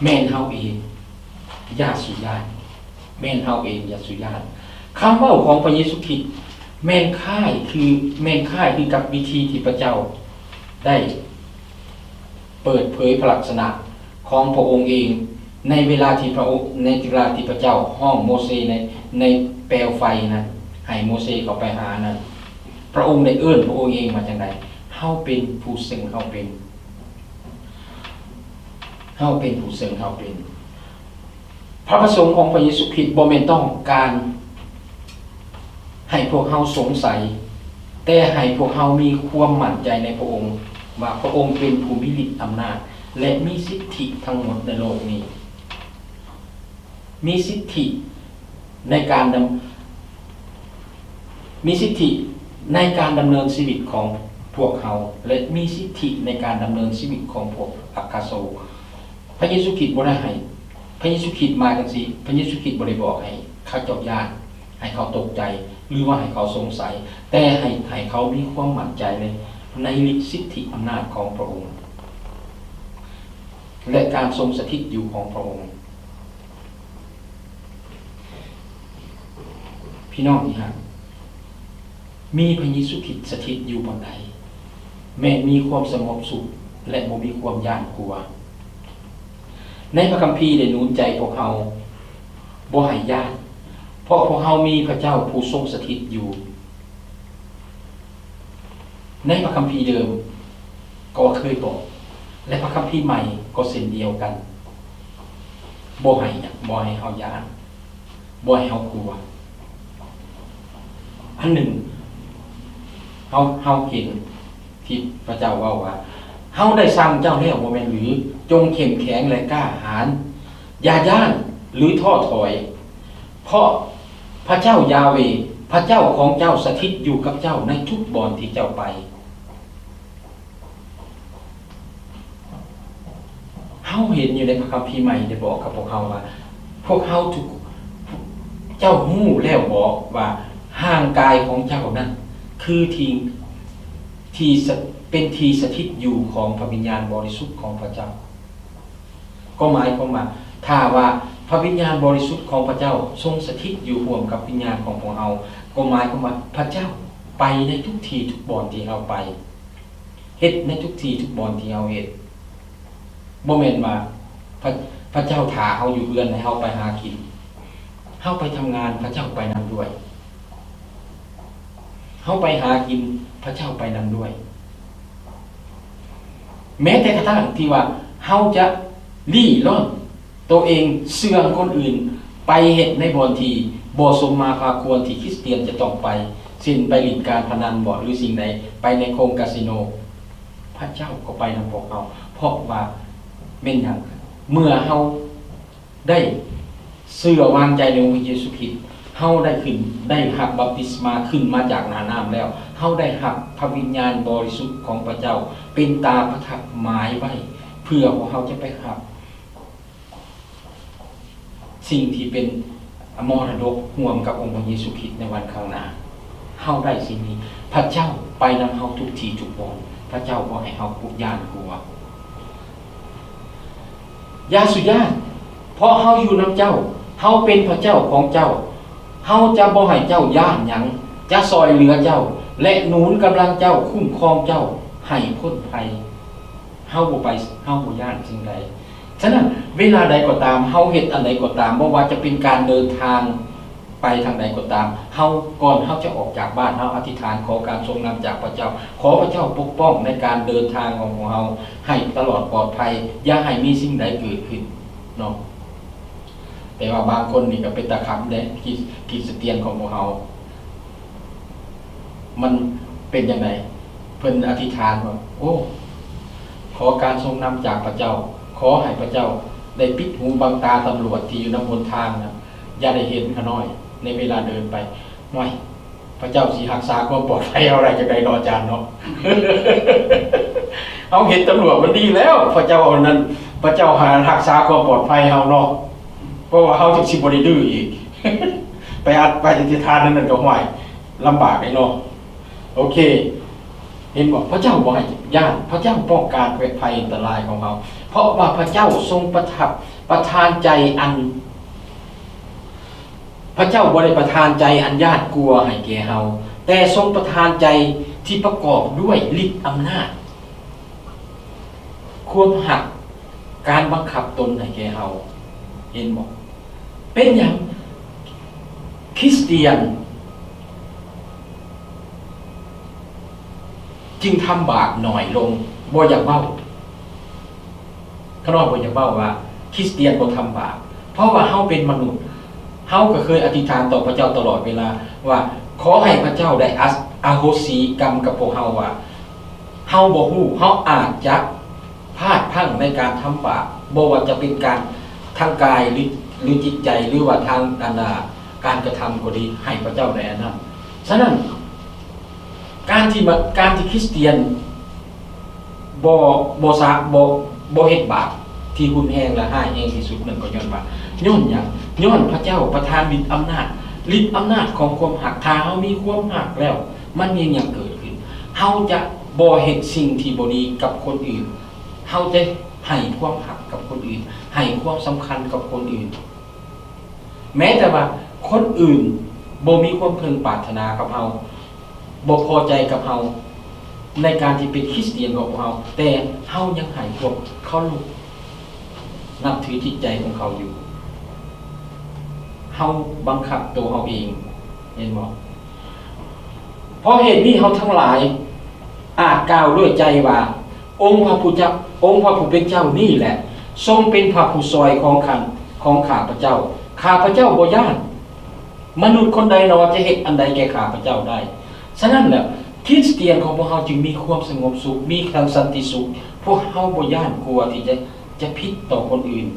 แม่นเฮาเองอย่าสุญาตแม่นเฮาเองอย่าสุญาตคำเว้าของพระเยซูคริสต์แม่นค่ายคือกับวิธีที่พระเจ้าได้เปิดเผยพระลักษณะของพระองค์เองในเวลาที่พระเจ้าห้องโมเสสในแปลวไฟนะให้โมเสสเข้าไปหานะพระองค์ได้เอื้อนพระองค์เองมาจังไดเฮาเป็นผู้ซึ่งเฮาเป็นผู้ซึ่งเฮาเป็นพระประสงค์ของพระเยซูคริสต์บ่แม่นต้องการให้พวกเฮาสงสัยแต่ให้พวกเฮามีความมั่นใจในพระองค์ว่าพระองค์เป็นผู้มีฤทธิ์อำนาจและมีสิทธิทั้งหมดในโลกนี้มีสิทธิในการดำเนินชีวิตของพวกเขาและมีสิทธิในการดำเนินชีวิตของพวกอัคคาโซพระเยซูคริสต์บ่ได้ให้พระเยซูคริสต์มาจังซี่พระเยซูคริสต์บ่ได้บอกให้เขาเจ้าญาติให้เขาตกใจหรือว่าให้เขาสงสัยแต่ให้เขามีความมั่นใจในสิทธิอำนาจของพระองค์และการทรงสถิตอยู่ของพระองค์พี่น้องที่รักมีพระเยซูคริสต์สถิตอยู่บนใดแม้มีความสงบสุขและบ่มีความย่านกลัวในพระคัมภีร์ได้หนุนใจพวกเฮาบ่ให้ย่านเพราะพวกเฮามีพระเจ้าผู้ทรงสถิตอยู่ในพระคัมภีร์เดิมก็เคยบอกและพระคัมภีร์ใหม่ก็เช่นเดียวกันบ่ให้เฮาย่านบ่ให้เฮากลัวอันหนึ่งเฮาเห็นที่พระเจ้าเว้าว่าเฮาได้สร้างเจ้าแล้วบ่แม่นหรือจงเข้มแข็งและกล้าหาญอย่าย่านหรือท้อถอยเพราะพระเจ้ายาเวห์พระเจ้าของเจ้าสถิตอยู่กับเจ้าในทุกบ่อนที่เจ้าไปเฮาเห็นอยู่ในพระคัมภีร์ใหม่ได้บอกกับพวกเฮาว่าพวกเฮาทุกเจ้าฮู้แล้วบอกว่าห่างกายของเจ้านั้นคือที่เป็นที่สถิตอยู่ของพระวิญญาณบริสุทธิ์ของพระเจ้าก็หมายความว่าถ้าว่าพระวิญญาณบริสุทธิ์ของพระเจ้าทรงสถิตอยู่ร่วมกับวิญญาณของพวกเราก็หมายความว่าพระเจ้าไปในทุกที่ทุกบ่อนที่เราไปเฮ็ดในทุกที่ทุกบ่อนที่เราเฮ็ดบ่แม่นว่าพระเจ้าถ่าเฮาอยู่เรือนให้เฮาไปหากินเฮาไปทำงานพระเจ้าไปนำด้วยเฮาไปหากินพระเจ้าไปนำด้วยแม้แต่กระทั่งที่ว่าเฮาจะลี้ร่อนตัวเองเสื่องคนอื่นไปเฮ็ดในบ่อนที่บ่สมมาพาควรที่คริสเตียนจะต้องไปเช่นไปเล่นการพนันบ่หรือสิ่งใดไปในโคมคาสิโนพระเจ้าก็ไปนำพวกเราเพราะว่าแม่นหยังเมื่อเฮาได้เชื่อวางใจในองค์พระเยซูคริสต์เฮาได้รับบัพติศมาขึ้นมาจากน้ำแล้วเฮาได้รับพระวิญญาณบริสุทธิ์ของพระเจ้าเป็นตาประทับหมายไว้เพื่อพวกเฮาจะไปรับสิ่งที่เป็นมรดกร่วมกับองค์พระเยซูคริสต์ในวันข้างหน้าเฮาได้สิ่งนี้พระเจ้าไปนำเฮาทุกที่ทุกบ่อนพระเจ้าบ่ให้เฮาย่านกลัวอย่าสุญาตเพราะเฮาอยู่นำเจ้าเฮาเป็นพระเจ้าของเจ้าเฮาจะบ่ให้เจ้าย่านหยังจะซอยเหลือเจ้าและหนุนกำลังเจ้าคุ้มครองเจ้าให้พ้นภัยเฮาบ่ย่านสิ่งใดฉะนั้นเวลาใดก็ตามเฮาเฮ็ดอันใดก็ตามบ่ว่าจะเป็นการเดินทางไปทางใดก็ตามเฮาก่อนเฮาจะออกจากบ้านเฮาอธิษฐานขอการทรงนำจากพระเจ้าขอพระเจ้าปกป้องในการเดินทางของเฮาให้ตลอดปลอดภัยอย่าให้มีสิ่งใดเกิดขึ้นเนาะแต่ว่าบางคนนี่ก็เป็นตะขับเด้คริสเตียนของพวกเฮามันเป็นจังไดเพิ่นอธิษฐานว่าโอ้ขอการทรงนำจากพระเจ้าขอให้พระเจ้าได้ปิดหูบังตาตำรวจที่อยู่นำบนทางนะ อย่าได้เห็นขาน้อยในเวลาเดินไปน้อยพระเจ้าสิรักษาความปลอดภัยอะไรจะได้รออาจารย์เนาะ เอาเห็นตำรวจมันดีแล้วพระเจ้าเอานั้นพระเจ้าหารักษาความปลอดภัยเฮาเนาะเพราะว่าเฮาจึงสิบ่ได้ดื้ออีก ไปอัดไปอธิษฐานนั้นก็ห่วยลำบากไอ้เนาะโอเคเห็นบอกพระเจ้าบ่ให้ย่านพระเจ้าป้องกันภัยอันตรายของเราเพราะว่าพระเจ้าทรงประทานใจอันพระเจ้าบ่ได้ประทานใจอันญาติกลัวให้แก่เฮาแต่ทรงประทานใจที่ประกอบด้วยฤทธิ์อำนาจควบหักการบังคับตนให้แก่เฮาเห็นบอกเป็นอย่างคริสเตียนจึงทำบาปหน่อยลงบ่อยากเว้าข้างนอกบ่อยากเว้าว่าคริสเตียนบ่ทำบาปเพราะว่าเฮาเป็นมนุษย์เฮาก็เคยอธิษฐานต่อพระเจ้าตลอดเวลาว่าขอให้พระเจ้าได้อโหสิกรรมกับพวกเฮาว่าเฮาบ่ฮู้เฮาอาจจะพลาดพลั้งในการทำบาปบ่ว่าจะเป็นการทางกายหรือจิตใจหรือว่าทางการกระทำก็ดีให้พระเจ้าได้อันนั้นฉะนั้นการที่คริสเตียนบ่เฮ็ดบาปที่รุนแรงและร้ายแรงที่สุดนั่นก็ย้อนว่าย้อนหยังย้อนพระเจ้าประทานฤทธิ์อำนาจของความหักถ้าเฮามีความหักแล้วมันมีหยังเกิดขึ้นเฮาจะบ่เฮ็ดสิ่งที่บ่ดีกับคนอื่นเฮาจะให้ความหักกับคนอื่นให้ความสำคัญกับคนอื่นแม้แต่ว่าคนอื่นบ่มีความพึงปรารถนากับเฮาบ่พอใจกับเฮาในการที่เป็นคริสเตียนของเฮาแต่เฮายังให้พวกเขานับถือจิตใจของเขาอยู่เฮาบังคับตัวเฮาเองเห็นบ่เพราะเหตุนี้เฮาทั้งหลายอาจกล่าวด้วยใจว่าองค์พระผู้เป็นเจ้านี่แหละทรงเป็นพระผู้ซอยของข้าพเจ้าบ่ย้านมนุษย์คนใดหนอจะเฮ็ดอันใดแก่ข้าพเจ้าได้ฉะนั้นแหละคริสเตียนของพวกเฮาจึงมีความสงบสุขมีความสันติสุขพวกเฮาบ่ย้านกลัวที่จะผิดต่อคนอื่น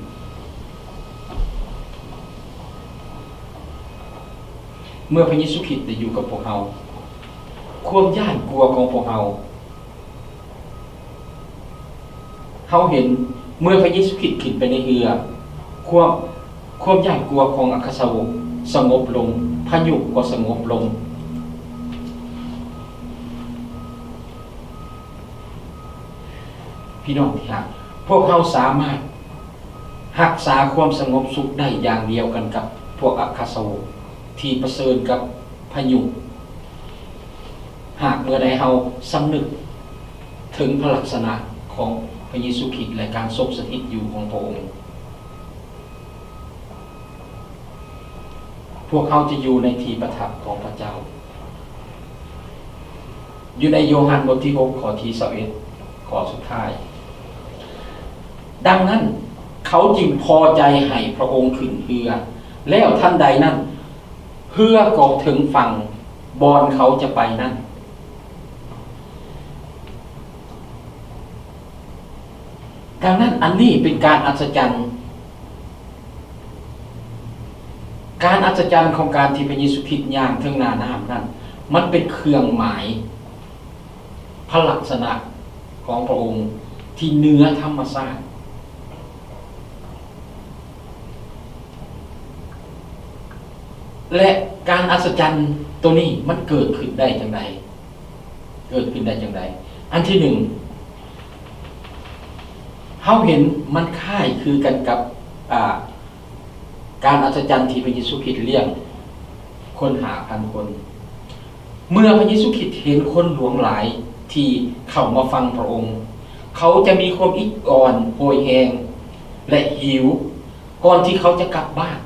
เมื่อพระเยซูคริสต์ได้อยู่กับพวกเฮาความย้านกลัวของพวกเฮาเห็นเมื่อพระเยซูคริสต์ขึ้นไปในเรือความย้านกลัวของอัครสาวกสงบลงพายุก็สงบลงพี่น้องที่รักพวกเราสามารถรักษาความสงบสุขได้อย่างเดียวกันกับพวกอัครสาวกที่ประเสริฐกับพายุหากเมื่อใดเราสำนึกถึงพระลักษณะของพระเยซูคริสต์และการทรงสถิตอยู่ของพระองค์พวกเขาจะอยู่ในที่ประทับของพระเจ้าอยู่ในโยฮันบทที่6ข้อที่21ข้อสุดท้ายดังนั้นเขาจึงพอใจให้พระองค์ขึ้นเรือแล้วท่านใดนั้นเรือก็ถึงฝั่งบอนเขาจะไปนั่นดังนั้นอันนี้เป็นการอัศจรรย์ของการที่พระเยซูคริสต์ย่างถึงหน้าน้ำนั่นมันเป็นเครื่องหมายพระลักษณะของพระองค์ที่เหนือธรรมชาติและการอัศจรรย์ตัวนี้มันเกิดขึ้นได้จังไดอันที่หนึ่งเฮาเห็นมันคล้ายคือกันกับการอัศจรรย์ที่พระเยซูคริสต์เลี้ยงคน5,000 คนเมื่อพระเยซูคริสต์เห็นคนหลวงหลายที่เข้ามาฟังพระองค์เขาจะมีความอิดอ่อนโหยแหงและหิวก่อนที่เขาจะกลับบ้าน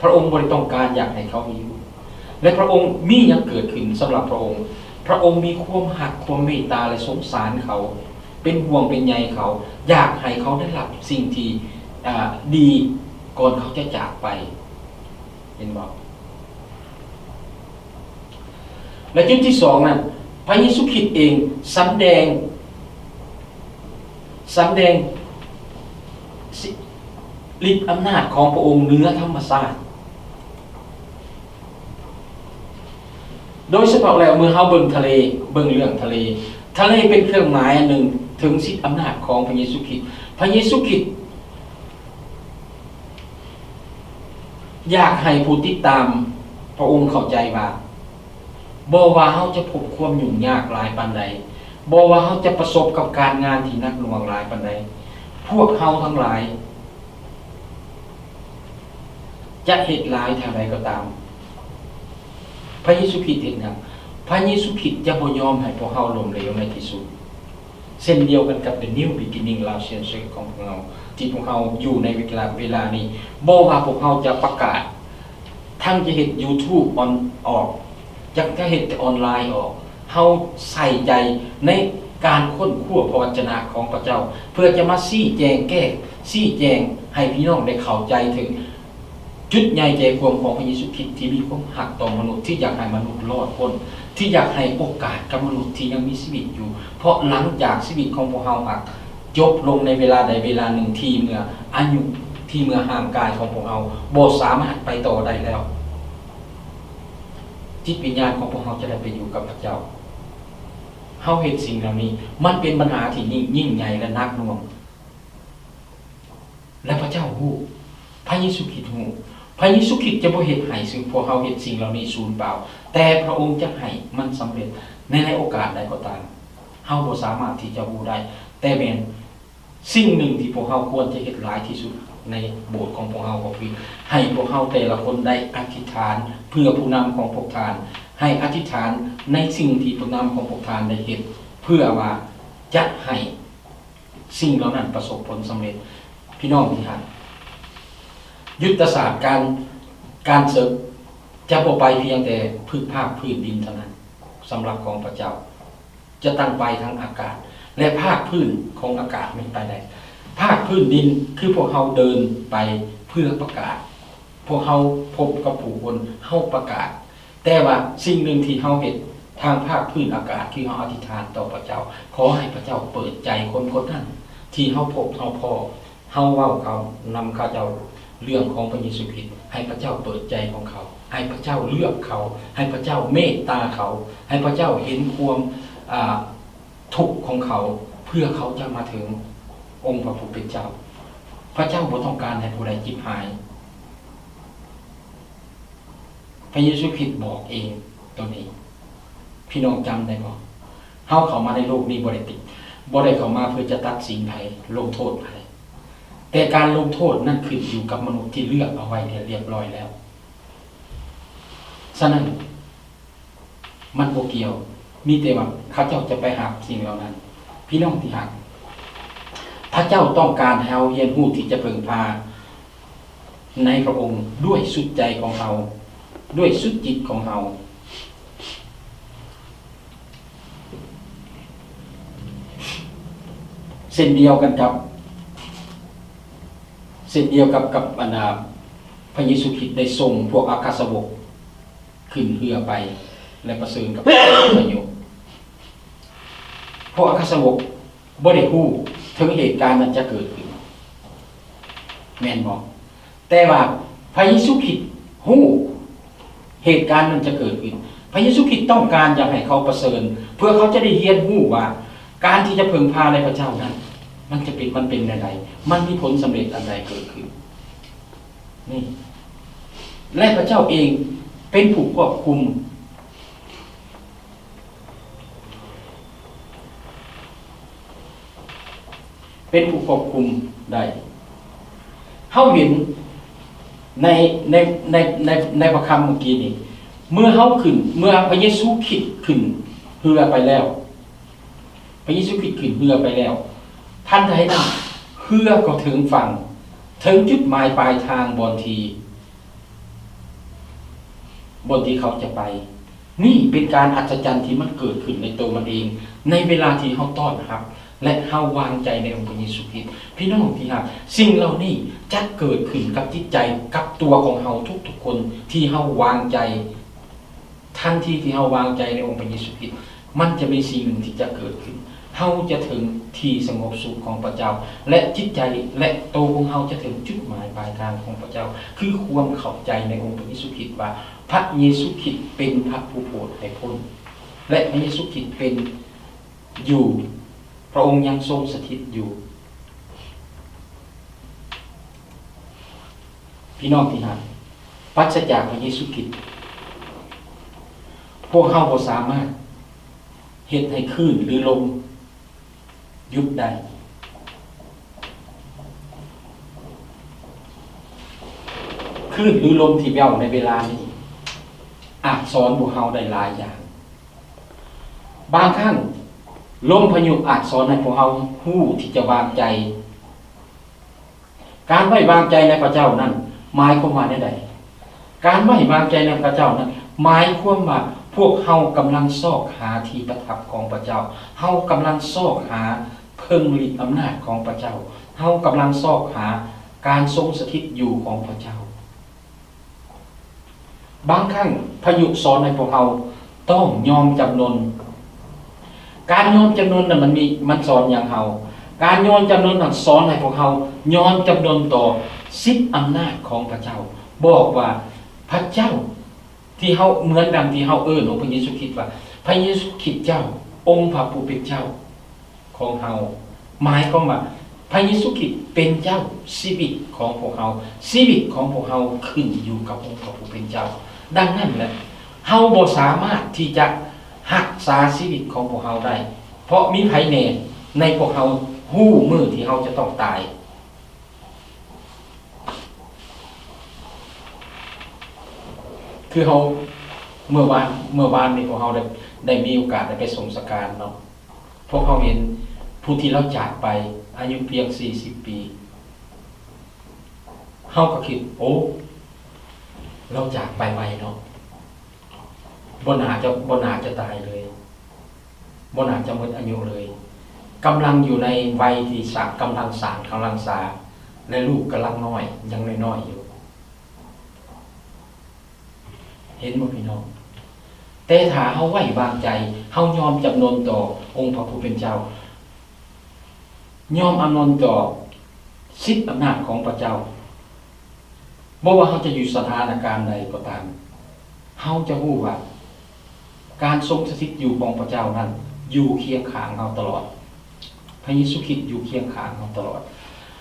พระองค์บ่ได้ต้องการอยากให้เขาหิวและพระองค์มีหยังเกิดขึ้นสำหรับพระองค์มีความรักความเมตตาและสงสารเขาเป็นห่วงเป็นใยเขาอยากให้เขาได้รับสิ่งที่ดีก่อนเขาจะจากไปเห็นบ่และจุดที่2นั้นพระเยซูคริสต์เองสำแดงฤทธิ์อำนาจของพระองค์เหนือธรรมชาติ โดยเฉพาะแล้วเมื่อเฮาเบิ่งทะเลเบิ่งเรื่องทะเลทะเลเป็นเครื่องหมายอันหนึ่งถึงสิทธิอำนาจของพระเยซูคริสต์พระเยซูคริสต์อยากให้ผู้ติดตามพระองค์เข้าใจว่าบ่ว่าเฮาจะพบความยุ่งยากหลายปานใดบ่ว่าเฮาจะประสบกับการงานที่หนักหน่วงหลายปานใดพวกเฮาทั้งหลายจะเฮ็ดหลายเท่าใดก็ตามพระเยซูคริสต์เฮ็ดหยังพระเยซูคริสต์จะบ่ยอมให้พวกเฮาล้มเหลวในที่สุดเช่นเดียวกันกับ The New Beginning ลาวเซียนเซของพวกเราที่พวกเฮาอยู่ในเวลานี้บ่ว่าพวกเฮาจะประกาศทั้งจะเฮ็ด YouTube ออกจะเฮ็ดออนไลน์ออกเฮาใส่ใจในการค้นคว้าพระวจนะของพระเจ้าเพื่อจะมาชี้แจงแก้ชี้แจงให้พี่น้องได้เข้าใจถึงจุดใหญ่ใจความของพระเยซูคริสต์ที่มีความหักต่อมนุษย์ที่อยากให้มนุษย์รอดพ้นที่อยากให้โอกาสกับมนุษย์ที่ยังมีชีวิตอยู่เพราะหลังจากชีวิตของพวกเฮาจบลงในเวลาใดเวลาหนึ่งที่เมื่ออายุที่เมื่อห่างกายของพวกเฮาบ่สามารถไปต่อได้แล้วจิตวิญญาณของพวกเฮาจะได้ไปอยู่กับพระเจ้าเฮาเห็นสิ่งเหล่านี้มันเป็นปัญหาที่ยิ่งใหญ่และหนักหน่วงและพระเจ้าฮู้พระเยซูคริสต์ฮู้พระเยซูคริสต์จะบ่เฮ็ดให้ซึ่งพวกเฮาเฮ็ดสิ่งเหล่านี้สูญเปล่าแต่พระองค์จะให้มันสำเร็จในโอกาสใดก็ตามเฮาบ่สามารถที่จะรู้ได้แต่แม่นสิ่งหนึ่งที่พวกเฮาควรจะเฮ็ดหลายที่สุดในโบสถ์ของพวกเฮาก็คือให้พวกเฮาแต่ละคนได้อธิษฐานเพื่อผู้นำของพวกท่านให้อธิษฐานในสิ่งที่ผู้นำของพวกท่านได้เฮ็ดเพื่อว่าจะให้สิ่งเหล่านั้นประสบผลสำเร็จพี่น้องที่รักยุทธศาสตร์การเสริมจะบ่ไปเพียงแต่พื้นภาคพื้นดินเท่านั้นสำหรับของพระเจ้าจะตั้งไปทั้งอากาศและภาคพื้นของอากาศไม่ไปได้ภาคพื้นดินคือพวกเฮาเดินไปเพื่อประกาศพวกเฮาพบกับผู้คนเฮาประกาศแต่ว่าสิ่งหนึ่งที่เฮาเฮ็ดทางภาคพื้นอากาศคือเฮาอธิษฐานต่อพระเจ้าขอให้พระเจ้าเปิดใจคนนั้นที่เฮาพบเฮาพอเฮาเว้าเขานำเขาเจ้าเรื่องของพระเยซูคริสต์ให้พระเจ้าเปิดใจของเขาให้พระเจ้าเลือกเขาให้พระเจ้าเมตตาเขาให้พระเจ้าเห็นความทุกข์ของเขาเพื่อเขาจะมาถึงองค์พระผู้เป็นเจ้าพระเจ้าบ่ต้องการให้ผู้ใดจิบหายพระเยซูคริสต์บอกเองตัวนี้พี่น้องจำได้บ่เฮาเข้ามาในโลกนี้บ่ได้เข้ามาเพื่อจะตัดสินไผลงโทษไผแต่การลงโทษนั่นขึ้นอยู่กับมนุษย์ที่เลือกเอาไว้เรียบร้อยแล้วฉะนั้นมันบ่เกี่ยวมีแต่ว่าเขาเจ้าจะไปหาสิ่งเหล่านั้นพี่น้องที่รักพระเจ้าต้องการให้เราเรียนรู้ที่จะพึ่งพาในพระองค์ด้วยสุดใจของเราด้วยสุดจิตของเราเส้นเดียวกันกับบรรดาพระเยซูคริสต์ได้ส่งพวกอาคาสาวกขึ้นเรือไปและประเสริฐกับพระโยมพวกอาคาสาวกบ่ได้ฮู้ถึงเหตุการณ์นั้นจะเกิดขึ้นแม่นบ่แต่ว่าพระเยซูคริสต์ฮู้เหตุการณ์นั้นจะเกิดขึ้นพระเยซูคริสต์ต้องการอยากให้เขาประเสริฐเพื่อเขาจะได้เรียนรู้ว่าการที่จะพึ่งพาในพระเจ้านั้นมันเป็นอะไรมันมีผลสำเร็จอะไรเกิดขึ้นนี่และพระเจ้าเองเป็นผู้ควบคุมได้เฮาเห็นในพระคำเมื่อกี้นี้เมื่อพระเยซูคริสต์ขึ้นเรือไปแล้วพระเยซูคริสต์ขึ้นเรือไปแล้วท่านใดนั้นเรือก็ถึงฝั่งถึงจุดหมายปลายทางบนที่เขาจะไปนี่เป็นการอัศจรรย์ที่มันเกิดขึ้นในตัวมันเองในเวลาที่เฮาต้อนรับและเฮาวางใจในองค์พระเยซูคริสต์พี่น้องที่รักสิ่งเหล่านี้จะเกิดขึ้นกับจิตใจกับตัวของเฮาทุกๆคนที่เฮาวางใจทันทีที่เฮาวางใจในองค์พระเยซูคริสต์มันจะมีสิ่งหนึ่งที่จะเกิดขึ้น เฮาจะถึงที่สงบสุขของพระเจ้าและจิตใจและตัวของเฮาจะถึงจุดหมายปลายทางของพระเจ้าคือความเข้าใจในองค์พระเยซูคริสต์ว่าพระเยซูคริสต์เป็นพระผู้โปรดให้พ้นและพระเยซูคริสต์เป็นอยู่พระองค์ยังทรงสถิตอยู่พี่น้องที่รักปราศจากพระเยซูคริสต์พวกเฮาบ่สามารถเฮ็ดให้คลื่นหรือลมหยุดได้คลื่นหรือลมที่แว่วในเวลานี้อาจสอนพวกเฮาได้หลายอย่างบางครั้งลมพายุอาจสอนให้พวกเฮาฮู้ที่จะวางใจการไว้วางใจในพระเจ้านั้นหมายความว่าใดการไว้วางใจในพระเจ้านั้นหมายความว่าพวกเฮากำลังซอกหาที่ประทับของพระเจ้าเฮากำลังซอกหาเพิ่งฤทธิ์อำนาจของพระเจ้าเฮากำลังซอกหาการทรงสถิตอยู่ของพระเจ้าบางครั้งพายุสอนให้พวกเฮาต้องยอมจำนนการยอมจำนนน่ะมันสอนอย่างเฮาการยอมจำนนนั้นสอนให้พวกเฮายอมจำนนต่อสิทธิอำนาจของพระเจ้าบอกว่าพระเจ้าที่เฮาเหมือนดังที่เฮาองค์พระเยซูคริสต์ว่าพระเยซูคริสต์เจ้าองค์พระผู้เป็นเจ้าของเฮาหมายความว่าพระเยซูคริสต์เป็นเจ้าชีวิตของพวกเฮาชีวิตของพวกเฮาขึ้นอยู่กับองค์พระผู้เป็นเจ้าดังนั้นแหละเฮาบ่สามารถที่จะรักษาชีวิตของพวกเฮาได้เพราะมีไผแน่ในพวกเฮาฮู้มื้อที่เฮาจะต้องตายคือเฮาเมื่อวานนี่พวกเฮาได้มีโอกาสได้ไปสงสการเนาะพวกเฮาเห็นผู้ที่เราจากไปอายุเพียง40ปีเฮาก็คิดโอ้เราจากไปไวเนาะบ่น่าจะตายเลยบ่น่าจะหมดอายุเลยกำลังอยู่ในวัยที่กำลังสร้างกำลังสาและลูกกำลังน้อยยังน้อยอยู่เห็นบ่พี่น้องแต่ถ้าเฮาไว้วางใจเฮายอมจำนนต่อองค์พระผู้เป็นเจ้ายอมอำนนต่อสิทธิอำนาจของพระเจ้าบ่ว่าเฮาจะอยู่สถานการณ์ใดก็ตามเฮาจะรู้ว่าการทรงสถิตอยู่ของพระเจ้านั้นอยู่เคียงข้างเฮาตลอดพระเยซูคริสต์อยู่เคียงข้างเฮาตลอด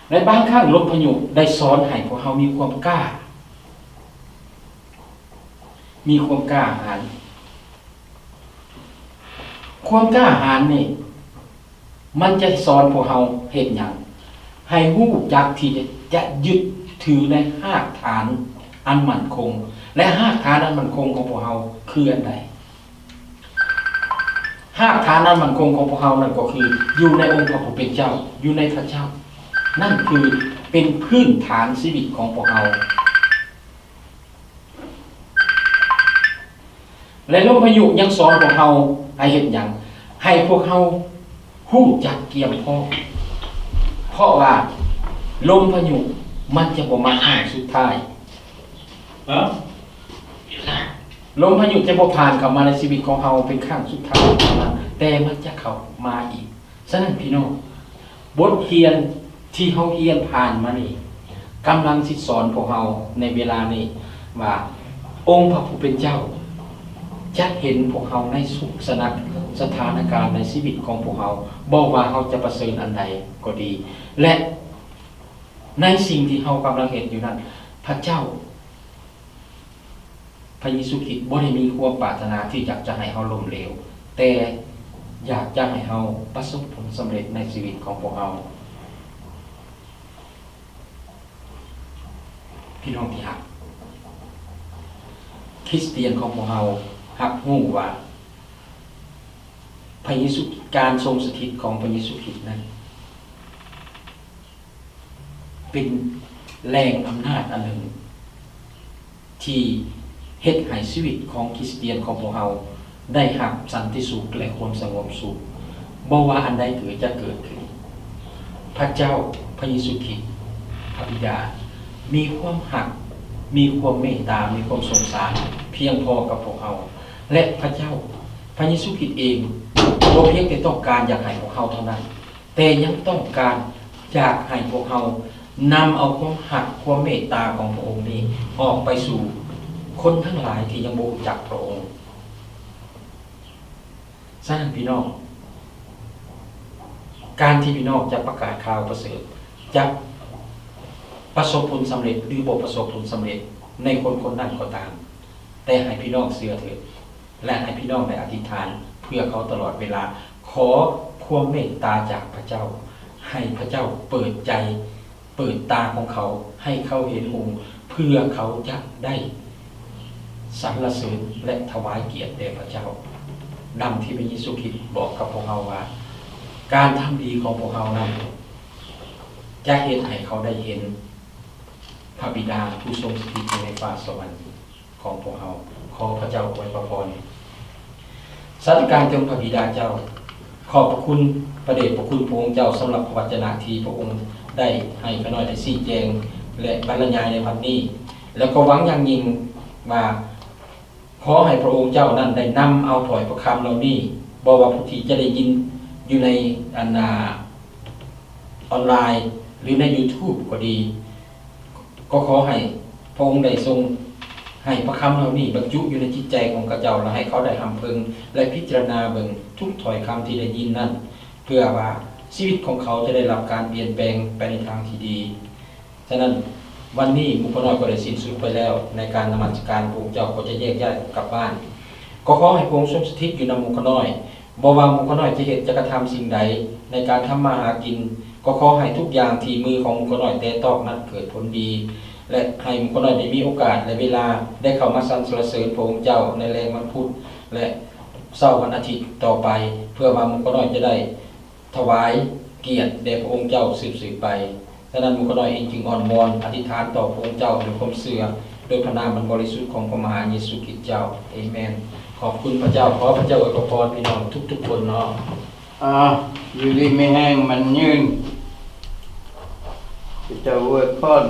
ในบางครั้งลมพายุได้สอนให้พวกเฮามีความกล้าหาญความกล้าหาญนี่มันจะสอนพวกเฮาเฮ็ดหยังให้รู้จักที่จะยึดถือในรากฐานอันมั่นคงและรากฐานอันมั่นคงของพวกเฮาคืออันใดรากฐานอันมั่นคงของพวกเฮานั่นก็คืออยู่ในองค์พระผู้เป็นเจ้าอยู่ในพระเจ้านั่นคือเป็นพื้นฐานชีวิตของพวกเฮาและลมพายุยังสอนพวกเฮาให้เฮ็ดหยังให้พวกเฮาฮู้จักเกี่ยมพอเพราะว่าลมพายุมันจะบ่มาครั้งสุดท้ายลมพายุจะบ่ผ่านเข้ามาในชีวิตของเฮาเป็นครั้งสุดท้ายแต่มันจะเข้ามาอีกฉะนั้นพี่น้องบทเรียนที่เฮาเรียนผ่านมานี่กำลังสิสอนพวกเฮาในเวลานี้ว่าองค์พระผู้เป็นเจ้าจะเห็นพวกเฮาในสุขสถานการณ์ในชีวิตของพวกเฮาบ่ว่าเฮาจะประเสริฐอันใดก็ดีและในสิ่งที่เฮากำลังเห็นอยู่นั้นพระเจ้าพระเยซูคริสต์บ่ได้มีความปรารถนาที่อยากจะให้เฮาล้มเหลวแต่อยากจะให้เฮาประสบผลสำเร็จในชีวิตของพวกเฮาพี่น้องที่รักคริสเตียนของพวกเฮารับรู้ว่าพระเยซูการทรงสถิตของพระเยซูคริสต์นั้นเป็นแรงอำนาจอันหนึ่งที่เฮ็ดให้ชีวิตของคริสเตียนของพวกเฮาได้รับสันติสุขและความสงบสุขบ่ว่าอันใดจะเกิดขึ้นพระเจ้าพระเยซูคริสต์พระบิดามีความรักมีความเมตตามีความสงสารเพียงพอกับพวกเฮาและพระเจ้าพระเยซูคริสต์เอง บ่เพียงแต่ต้องการอยากให้พวกเขาเท่านั้นแต่ยังต้องการอยากให้พวกเขานำเอาความหักความเมตตาของพระองค์นี้ออกไปสู่คนทั้งหลายที่ยังบ่รู้จักพระองค์ฉะนั้นพี่น้องการที่พี่น้องจะประกาศข่าวประเสริฐจะประสบผลสำเร็จหรือบ่ประสบผลสำเร็จในคนคนนั้นก็ตามแต่ให้พี่น้องเชื่อเถิดและให้พี่น้องได้อธิษฐานเพื่อเขาตลอดเวลาขอความเมตตาจากพระเจ้าให้พระเจ้าเปิดใจเปิดตาของเขาให้เขาเห็นองค์เพื่อเขาจะได้สรรเสริญและถวายเกียรติแด่พระเจ้าดังที่พระเยซูคริสต์บอกกับพวกเราว่าการทำดีของพวกเรานั้นจะเห็นให้เขาได้เห็นพระบิดาผู้ทรงสถิตอยู่ในฟ้าสวรรค์ของพวกเราขอพระเจ้าอวยพรสาธุการจงพระบิดาเจ้าขอบพระคุณประเดชพระคุณพระองค์เจ้าสำหรับพระวจนะที่พระองค์ได้ให้ข้าน้อยได้ชี้แจงและบรรยายในวันนี้แล้วก็หวังอย่างยิ่งว่าขอให้พระองค์เจ้านั้นได้นำเอาถ้อยพระคำเหล่านี้บ่ว่าผู้ที่จะได้ยินอยู่ในออนไลน์หรือใน YouTube ก็ดีก็ขอให้พระองค์ได้ทรงให้พระคำเหล่านี้บรรจุอยู่ในจิตใจของข้าเจ้าและให้เขาได้ทำเพึงและพิจารณาเบิ่งทุกถ้อยคำที่ได้ยินนั้นเพื่อว่าชีวิตของเขาจะได้รับการเปลี่ยนแปลงไปในทางที่ดีฉะนั้นวันนี้หมู่พน้อยก็ได้สิ้นสุดไปแล้วในการนมัสการพระองค์เจ้าก็จะแยกย้ายกลับบ้านก็ขอให้พระองค์ทรงสถิตอยู่ในหมู่พน้อยบ่ว่าหมู่พน้อยจะเฮ็ดจะกระทำสิ่งใดในการทำมาหากินก็ขอให้ทุกอย่างที่มือของหมู่พน้อยแต่ตอกนั้นเกิดผลดีและให้หมู่พน้อยได้มีโอกาสและเวลาได้เข้ามาสรรเสริญพระองค์เจ้าในแรงวันพุธและเสาร์วันอาทิตย์ต่อไปเพื่อว่าหมู่พน้อยจะได้ถวายเกียรติแด่พระองค์เจ้าสืบไปฉะนั้นหมู่พน้อยเองจึงอ่อนวอนอธิษฐานต่อพระองค์เจ้าด้วยความเชื่อโดยพระนามอันบริสุทธิ์ของพระมหาเยซูคริสต์เจ้าอาเมนขอบคุณพระเจ้าขอพระเจ้าอวยพรพี่น้องทุกๆคนเนาะอยู่ดีไม่แห้งมันยืนจะอวยพร